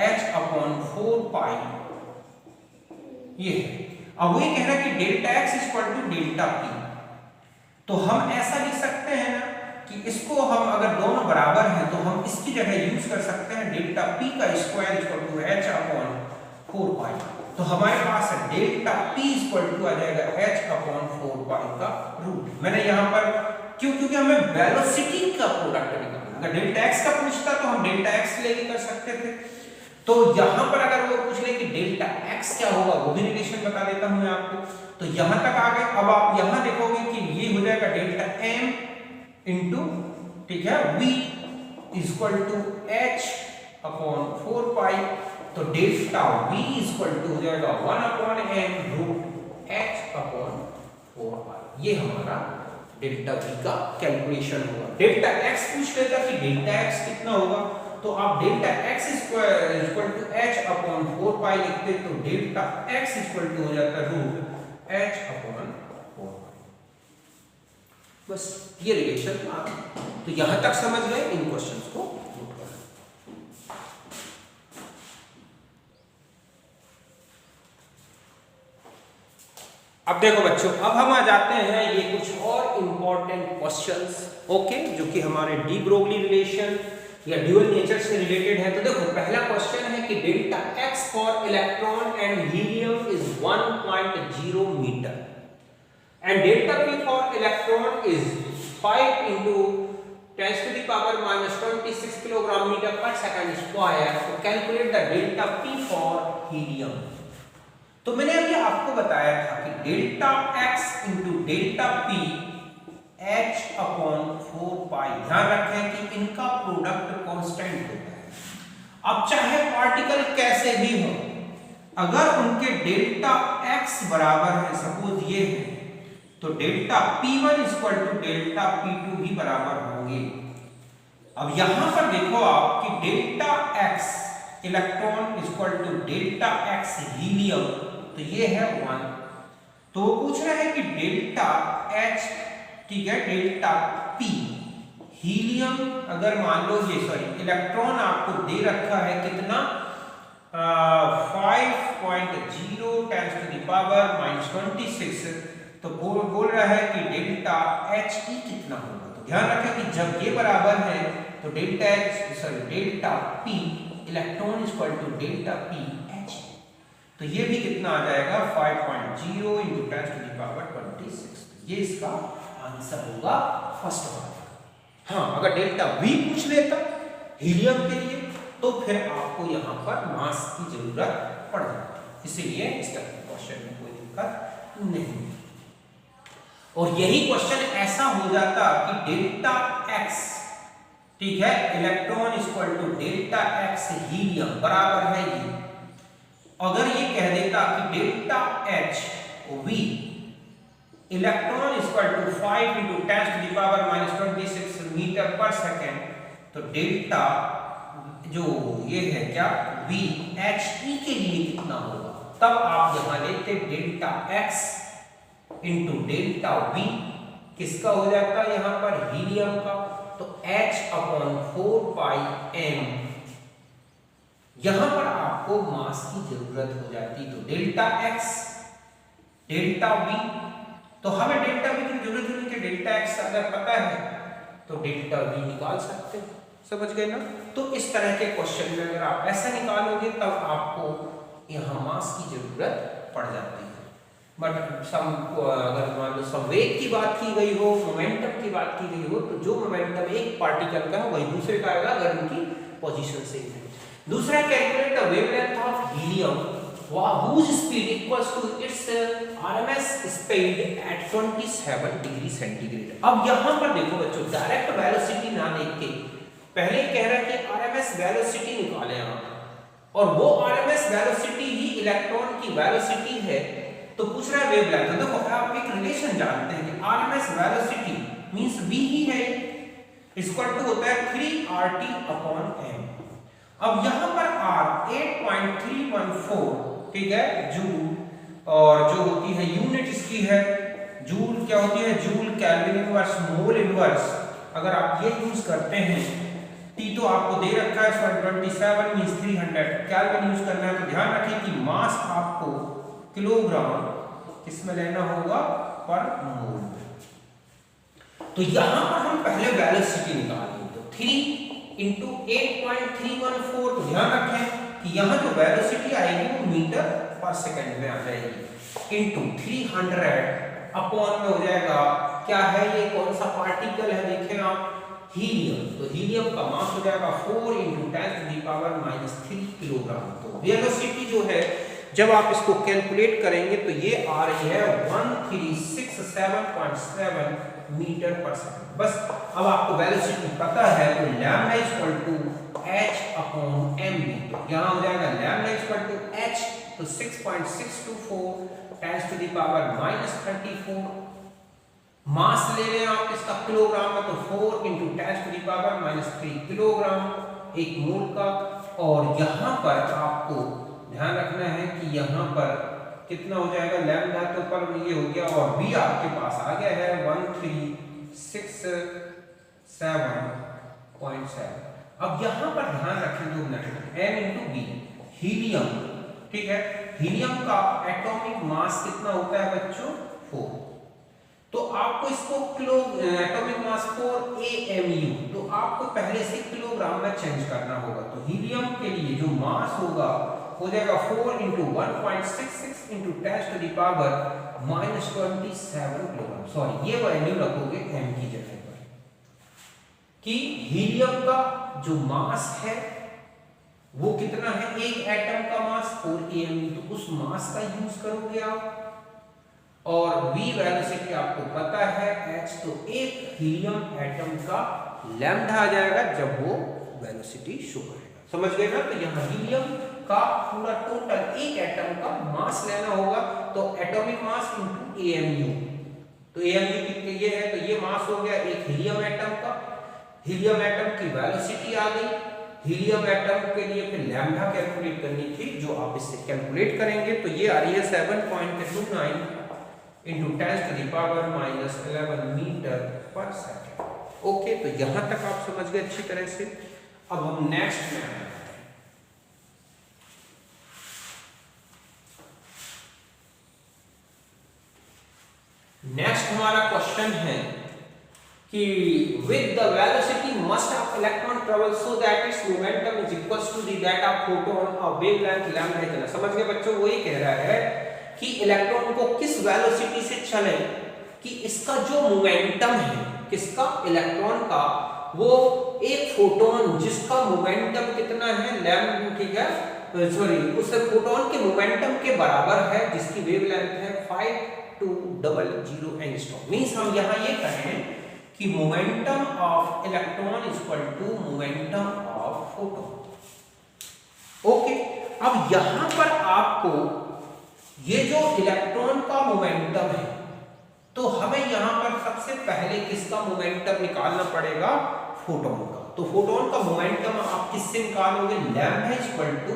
h upon 4 pi, ये है। अब वो ये कह रहा है कि delta x equal to delta p, तो हम ऐसा लिख सकते हैं ना कि इसको हम अगर दोनों बराबर हैं तो हम इसकी जगह यूज कर सकते हैं डेल्टा p का square equal to h upon 4 pi. तो हमारे पास डेल्टा p इक्वल टू आ जाएगा h अपॉन 4 पाई का रूट। मैंने यहाँ पर क्योंकि हमें वेलोसिटी का प्रोडक्ट निकालना, अगर डेल्टा x का पूछता तो हम डेल्टा x लेके कर सकते थे। तो यहाँ पर अगर वो पूछ ले कि डेल्टा x क्या होगा, वो भी रिलेशन बता देता हूँ मैं आपको। तो यहाँ तक आ गए। अब आप यहाँ देखोगे कि ये हो जाएगा डेल्टा m इंटू, ठीक है, v equal to h upon 4 pi. तो डेल्टा v इक्वल टू हो जाएगा 1 upon m root h upon 4 pi. ये हमारा डेल्टा v का कैलकुलेशन होगा। डेल्टा x पूछ लेता कि डेल्टा x कितना होगा, तो आप delta x square equal to h upon 4 pi लिखते तो डेल्टा x इक्वल टू हो जाता रूट h अपॉन 4 पाई। बस ये रिलेशन था। तो यहां तक समझ गए, इन क्वेश्चंस को नोट करें। अब देखो बच्चों, अब हम आ जाते हैं ये कुछ और इंपॉर्टेंट क्वेश्चंस, ओके, जो कि हमारे डी ब्रोगली रिलेशन या ड्यूअल नेचर से रिलेटेड है। तो देखो पहला क्वेश्चन है कि delta x for electron and helium is 1.0 meter and delta p for electron is 5 into 10 to the power minus 26 kilogram meter per second square. तो calculate the delta p for helium. तो मैंने अभी आपको बताया था कि delta x into delta p h upon 4 पाई। ध्यान रखें कि इनका प्रोडक्ट कांस्टेंट होता है। अब चाहे पार्टिकल कैसे भी हो, अगर उनके डेल्टा x बराबर है, सपोज ये है, तो delta p1 equal to delta p2 भी बराबर होंगे। अब यहां पर देखो आप कि delta x electron equal to delta x helium, तो ये है 1। तो वो पूछ रहे हैं कि डेल्टा h, ठीक है, डेल्टा p हीलियम, अगर मान लो ये इलेक्ट्रॉन आपको दे रखा है कितना, 5.0 10 to the power minus 26, तो बोल रहा है कि डेल्टा h e कितना होगा। तो ध्यान रखें कि जब ये बराबर है तो delta p electron equal to delta p h, तो ये भी कितना आ जाएगा 5.0 into 10 to the power 26। ये इसका आंसर होगा फर्स्ट वाला। हाँ, अगर डेल्टा v पूछ लेता हीलियम के लिए तो फिर आपको यहाँ पर मास की जरूरत पड़ जाती, इसीलिए इसका क्वेश्चन में कोई दिक्कत नहीं। और यही क्वेश्चन ऐसा हो जाता कि डेल्टा x, ठीक है, electron equal to delta x helium बराबर है ये, अगर ये कह देता कि delta h v electron equal to 5 into 10 to the power minus 26 meter per second, तो डेल्टा जो ये है क्या v h e के लिए कितना होगा, तब आप यहां लेते delta x into delta v, किसका हो जाता है यहां पर हीलियम का, तो h अपॉन 4 पाई m, यहां पर आपको मास की जरूरत हो जाती। तो डेल्टा x डेल्टा v, तो हमें डेल्टा v की जरूरत नहीं कि डेल्टा x अगर पता है तो डेल्टा v निकाल सकते हैं, समझ गए ना। तो इस तरह के क्वेश्चन में अगर आप ऐसा निकालोगे तब आपको यहां मास की जरूरत पड़ जाती है। बट अगर मान लो संवेग की बात की गई हो, मोमेंटम की बात की गई हो, तो जो मोमेंटम एक पार्टिकल का है वही दूसरे का आएगा अगर उनकी पोजीशन सेम है। दूसरा, calculate the wavelength of helium whose speed equals to its RMS speed at 27 degree centigrade. अब यहां पर देखो बच्चों, डायरेक्ट वेलोसिटी ना देख के पहले कह रहा है कि RMS वेलोसिटी निकालें आप, और वो RMS वेलोसिटी ही इलेक्ट्रॉन की वेलोसिटी है, तो पूछ रहा है वेवलेंथ। तो देखो आप एक रिलेशन जानते हैं कि RMS वेलोसिटी मींस v ही है, इक्वल टू होता है 3RT अपॉन m। अब यहां पर r 8.314, ठीक है, जूल, और जो होती है यूनिट इसकी है जूल, क्या होती है joule kelvin inverse mole inverse अगर आप ये यूज करते हैं, टी तो आपको दे रखा है 27 मींस 300, केल्विन यूज करना है, तो ध्यान रखें कि मास आपको किलोग्राम किसमें लेना होगा, पर मोल में। तो यहां पर हम पहले वेलोसिटी निकालेंगे, तो 3 इंटू 8.314, तो ध्यान रखें कि यहां जो वेलोसिटी आएगी वो मीटर पर सेकंड में आ जाएगी, इंटू 300 अपॉन में हो जाएगा, क्या है ये, कौन सा पार्टिकल है, देखें आप, हीलियम। तो हीलियम का मास हो जाएगा 4 इंटू 10⁻³ किलोग्राम। तो वेलोसिटी जो है जब आप इसको कैलकुलेट करेंगे तो ये आ रही है 1367.7 मीटर पर सेकंड। बस अब आपको वेलोसिटी पता है, तो lambda equal to h upon mv, तो यहाँ हो जाएगा लैम्डा इक्वल टू h, तो 6.624 10⁻34। मास ले रहे हैं आप इसका किलोग्राम में, तो 4 इंटू 10⁻³ किलोग्राम एक मोल का। और यहाँ पर आपको ध्यान रखना है कि यहाँ पर कितना हो जाएगा, लैम्डा तो पर ये हो गया, और बी आपके पास आ गया है 1367.7। अब यहाँ पर ध्यान रखें 2 minute, m into v, helium, ठीक है, हीलियम का एटॉमिक मास कितना होता है बच्चों, 4। तो आपको इसको किलो एटॉमिक मास 4 AMU, तो आपको पहले से किलोग्राम में चेंज करना होगा। तो हीलियम के लिए जो मास होगा हो जाएगा 4 इंटू 1.66 इंटू 10⁻⁻27 किलोग्राम। सॉरी, ये वैल्यू रखोगे m की जगह पर, कि हीलियम का जो मास है वो कितना है, एक एटम का मास 4 AMU, तो उस मास का यूज करोगे आप। और v वेलोसिटी आपको पता है h, तो एक हीलियम एटम का लैम्डा आ जाएगा जब वो वेलोसिटी शो करेगा। समझ गए ना? तो यहाँ हीलियम का पूरा टोटल एक एटम का मास लेना होगा, तो एटॉमिक मास इनटू AMU, तो AMU कितनी ये है, तो ये मास हो गया एक हीलियम एटम का। हीलियम एटम की वेलोसिटी आ गई, हीलियम एटम के लिए फिर लैम्डा कैलकुलेट करनी थी, जो आप इससे कैलकुलेट करेंगे, तो ये आ रही है 7.29 into 10⁻⁻11 metre per second. Okay, तो यहां तक आप समझ गए अच्छी तरह से। अब हम नेक्स्ट में आते हैं। नेक्स्ट हमारा क्वेश्चन है कि with the velocity must of electron travel so that its momentum is equals to the that of photon of wavelength lambda इतना। समझ गए बच्चों? वो ये कह रहा है कि इलेक्ट्रॉन को किस वेलोसिटी से चले कि इसका जो मोमेंटम है, किसका, इलेक्ट्रॉन का, वो एक फोटोन जिसका मोमेंटम कितना है, लैम्डा, ठीक है, सॉरी, उस फोटोन के मोमेंटम के बराबर है, जिसकी वेवलेंथ है 5200 एंगस्ट्रॉम। मींस हम यहां ये कहें कि momentum of electron equal to momentum of photon. Okay, अब यहां पर आपको ये जो इलेक्ट्रॉन का मोमेंटम है, तो हमें यहां पर सबसे पहले किसका मोमेंटम निकालना पड़ेगा, फोटोन का। तो फोटोन का मोमेंटम आप किससे निकालोगे, lambda equal to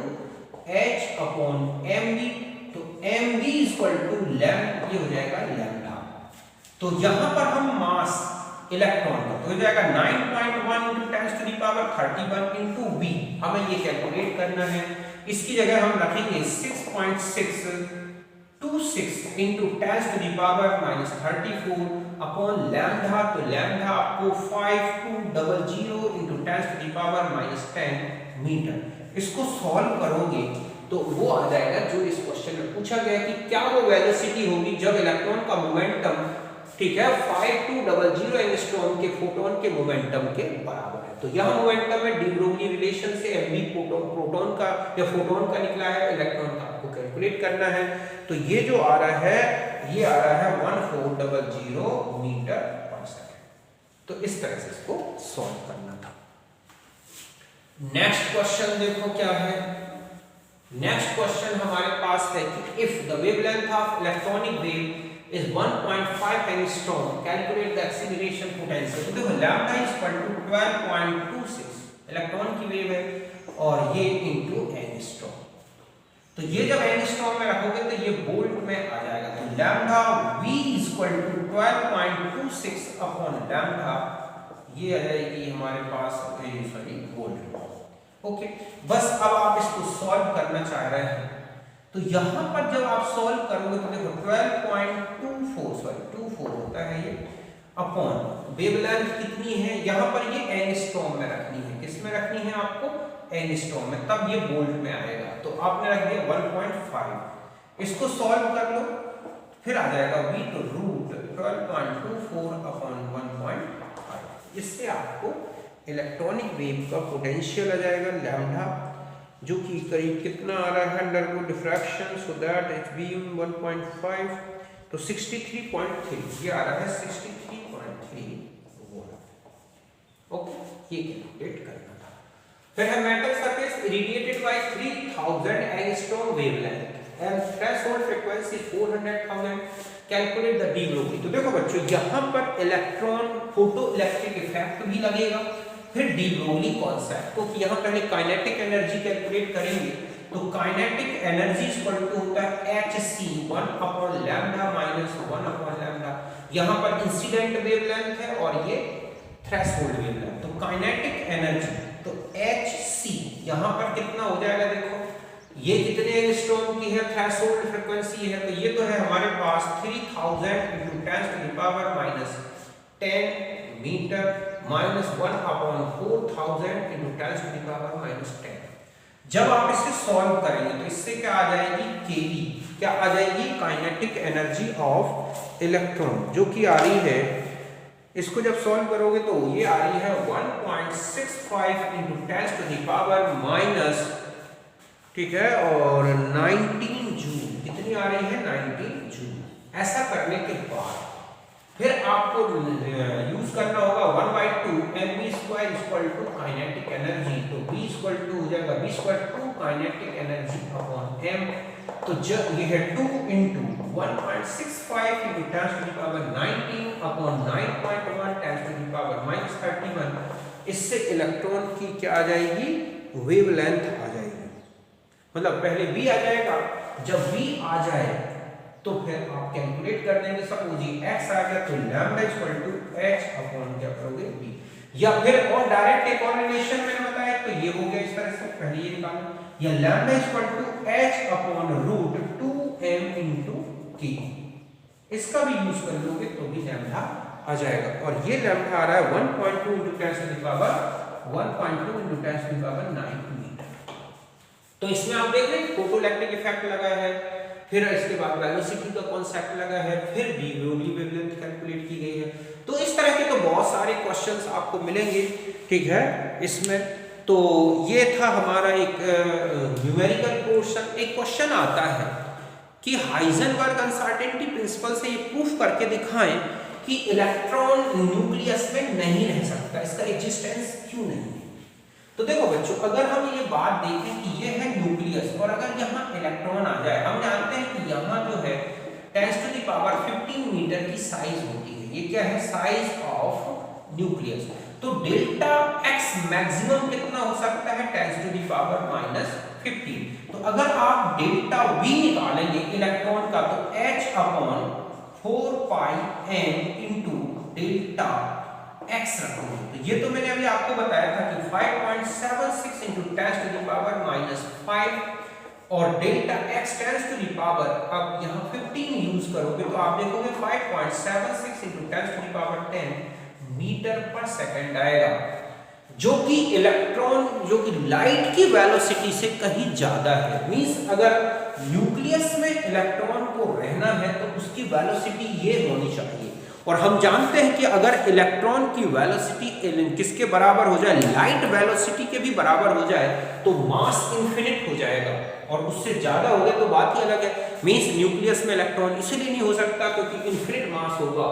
h upon mv, तो mv इक्वल टू लैम्डा, ये हो जाएगा लैम्डा। तो यहां पर हम मास इलेक्ट्रॉन का तो हो जाएगा 9.1 इंटू 10⁻31 इंटू v, हमें ये कैलकुलेट करना है। इसकी जगह हम रखेंगे 6.626 इंटू 10⁻34 अपॉन लैम्डा, तो लैम्डा आपको 5200 इंटू 10⁻10 मीटर। इसको सॉल्व करोगे तो वो आ जाएगा जो इस क्वेश्चन में पूछा गया कि क्या वो वेलोसिटी होगी जब इलेक्ट्रॉन का मोमेंटम, ठीक है, 5200 एंगस्ट्रॉम के फोटोन के मोमेंटम के बराबर है। तो यह मोमेंटम है डी ब्रोगली रिलेशन से mv प्रोटॉन का या फोटोन का निकला है, इलेक्ट्रॉन का आपको कैलकुलेट करना है। तो ये जो आ रहा है, ये आ रहा है 1400 मीटर पर सेकंड। तो इस तरह से इसको सॉल्व करना था। नेक्स्ट क्वेश्चन देखो क्या है। नेक्स्ट क्वेश्चन हमारे पास है कि if the wavelength of electronic wave is 1.5 angstrom, calculate the acceleration potential। तो देखो लैम्डा इक्वल टू 12.26 इलेक्ट्रॉन की वेव है और ये इनटू एंगस्ट्रॉम। तो ये जब एंगस्ट्रॉम में रखोगे तो ये वोल्ट में आ जाएगा। तो lambda v equal to 12.26 upon lambda ये आ जाएगी हमारे पास सॉरी वोल्ट। ओके, बस अब आप इसको सॉल्व करना चाह रहे हैं तो यहाँ पर जब आप सॉल्व करोगे तो देखो 12.24 होता है ये अपॉन वेवलेंथ कितनी है, यहाँ पर ये एंगस्ट्रॉम में रखनी है। किस में रखनी है आपको? एंगस्ट्रॉम में, तब ये वोल्ट में आएगा। तो आपने रख दिया 1.5। इसको सॉल्व कर लो, फिर आ जाएगा v तो रूट 12.24 अपॉन 1.5। इससे आपको इलेक्ट्रॉनिक वेव का पोटेंशियल आ जाएगा लैम्डा, जो कि करीब कितना आ रहा है under root diffraction, so that its beam 1.5 तो 63.3 ये आ रहा है 63.3 वोल्ट। ओके, ये कैलकुलेट करना था। फिर है metal surface irradiated by 3000 angstrom wavelength and threshold frequency 400,000, calculate the de Broglie. तो देखो बच्चों, यहाँ पर इलेक्ट्रॉन फोटो इलेक्ट्रिक इफेक्ट भी लगेगा, फिर डी ब्रोगली कॉन्सेप्ट। तो यहाँ पहले काइनेटिक एनर्जी कैलकुलेट करेंगे तो काइनेटिक एनर्जी इक्वल टू होता है hc 1 upon lambda minus 1 upon lambda. यहाँ पर इंसिडेंट वेवलेंथ है और ये थ्रेशोल्ड वेवलेंथ। तो काइनेटिक एनर्जी तो hc यहाँ पर कितना हो जाएगा, देखो ये कितने एंगस्ट्रॉम की है, थ्रेशोल्ड फ्रीक्वेंसी है, तो ये तो है हमारे पास 3000 into 10 to the power minus 10 meter minus 1 upon 4000 into 10 to the power minus 10। जब आप इसे सॉल्व करेंगे तो इससे क्या आ जाएगी, केवी क्या आ जाएगी, काइनेटिक एनर्जी ऑफ इलेक्ट्रॉन, जो कि आ रही है, इसको जब सॉल्व करोगे तो ये आ रही है 1.65 into 10 to the power minus, ठीक है, और 19 जूल, कितनी आ रही है, 19 जूल। ऐसा करने के बाद फिर आपको यूज करना होगा 1/2 mv² equal to kinetic energy. तो v इक्वल टू हो जाएगा v square 2 kinetic energy upon m। तो जब ये है 2 into 1.65 into 10 to the power 19 upon 9.1 10 to the power minus 31, इससे इलेक्ट्रॉन की क्या आ जाएगी, वेवलेंथ आ जाएगी। मतलब पहले v आ जाएगा, जब v आ जाए तो फिर आप कैलकुलेट कर देंगे। सपोज ये x आ गया तो lambda equal to h upon क्या करोगे v, या फिर और डायरेक्ट एक और रिलेशन मैंने बताया तो ये हो गया इस तरह से, पहले ये निकालना, या lambda equal to h upon root 2m into k, इसका भी यूज कर लोगे तो भी लैम्डा आ जाएगा। और ये लैम्डा आ रहा है 1.2 into 10 to the power 1.2 into 10 to the power 9 meter. तो इसमें आप देख रहे हैं फोटो इलेक्ट्रिक इफेक्ट लगा है, फिर इसके बाद वेलोसिटी का कॉन्सेप्ट लगा है, फिर डी ब्रोगली वेवलेंथ कैलकुलेट की गई है। तो इस तरह के तो बहुत सारे क्वेश्चंस आपको मिलेंगे, ठीक है, इसमें। तो ये था हमारा एक न्यूमेरिकल पोर्शन। एक क्वेश्चन आता है कि हाइजेनबर्ग अनसर्टेनिटी प्रिंसिपल से ये प्रूफ करके दिखाएं कि इलेक्ट्रॉन न्यूक्लियस में नहीं रह सकता, इसका एग्जिस्टेंस क्यों नहीं है। तो देखो बच्चों, अगर हम ये बात देखें कि ये है न्यूक्लियस और अगर यहाँ इलेक्ट्रॉन आ जाए, हम जानते हैं कि यहाँ जो है 10 to the power 15 मीटर की साइज होती है। ये क्या है, साइज ऑफ न्यूक्लियस। तो डेल्टा x मैक्सिमम कितना हो सकता है, 10 to the power minus 15। तो अगर आप डेल्टा v निकालेंगे इलेक्ट्रॉन का तो h upon 4 pi m into delta x रखोगे। तो ये तो मैंने अभी आपको बताया था कि 5.76 into 10 to the power minus 5 और delta x 10 to the power, अब यहाँ 15 यूज करोगे तो आप देखोगे 5.76 into 10 to the power 10 metre per second आएगा, जो कि इलेक्ट्रॉन, जो कि लाइट की वेलोसिटी से कहीं ज्यादा है। मींस अगर न्यूक्लियस में इलेक्ट्रॉन को रहना है तो उसकी वेलोसिटी ये होनी चाहिए। और हम जानते हैं कि अगर इलेक्ट्रॉन की वेलोसिटी किसके बराबर हो जाए, लाइट वेलोसिटी के भी बराबर हो जाए तो मास इन्फिनिट हो जाएगा, और उससे ज्यादा हो गया तो बात ही अलग है। मींस न्यूक्लियस में इलेक्ट्रॉन इसलिए नहीं हो सकता क्योंकि इन्फिनिट मास होगा,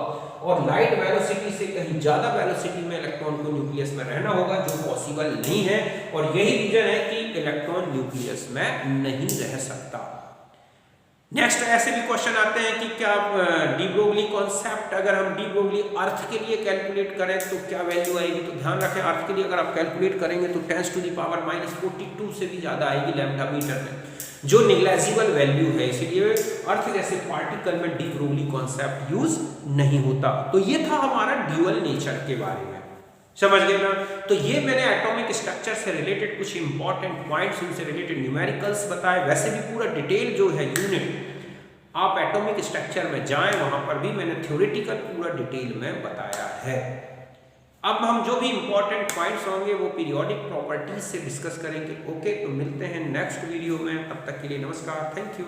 और लाइट वेलोसिटी से कहीं ज्यादा वेलोसिटी में इलेक्ट्रॉन को न्यूक्लियस में रहना होगा, जो पॉसिबल नहीं है। और यही रीजन है कि इलेक्ट्रॉन न्यूक्लियस में नहीं रह सकता। नेक्स्ट ऐसे भी क्वेश्चन आते हैं कि क्या डी ब्रोगली कॉन्सेप्ट, अगर हम डी ब्रोगली अर्थ के लिए कैलकुलेट करें तो क्या वैल्यू आएगी। तो ध्यान रखें, अर्थ के लिए अगर आप कैलकुलेट करेंगे तो 10 to the power minus 42 से भी ज्यादा आएगी लैम्डा मीटर में, जो निग्लेजिबल वैल्यू है। इसीलिए अर्थ जैसे पार्टिकल में डी ब्रोगली कॉन्सेप्ट यूज नहीं होता। तो ये था हमारा ड्यूअल नेचर के बारे में। समझ गए ना। तो ये मैंने एटॉमिक स्ट्रक्चर से रिलेटेड कुछ इंपॉर्टेंट पॉइंट्स, उनसे रिलेटेड न्यूमेरिकल्स बताए। वैसे भी पूरा डिटेल जो है यूनिट आप एटॉमिक स्ट्रक्चर में जाएं, वहां पर भी मैंने थ्योरेटिकल पूरा डिटेल में बताया है। अब हम जो भी इंपॉर्टेंट पॉइंट्स होंगे वो पीरियोडिक प्रॉपर्टीज से डिस्कस करेंगे। ओके, तो मिलते हैं नेक्स्ट वीडियो में, तब तक के लिए नमस्कार, थैंक यू।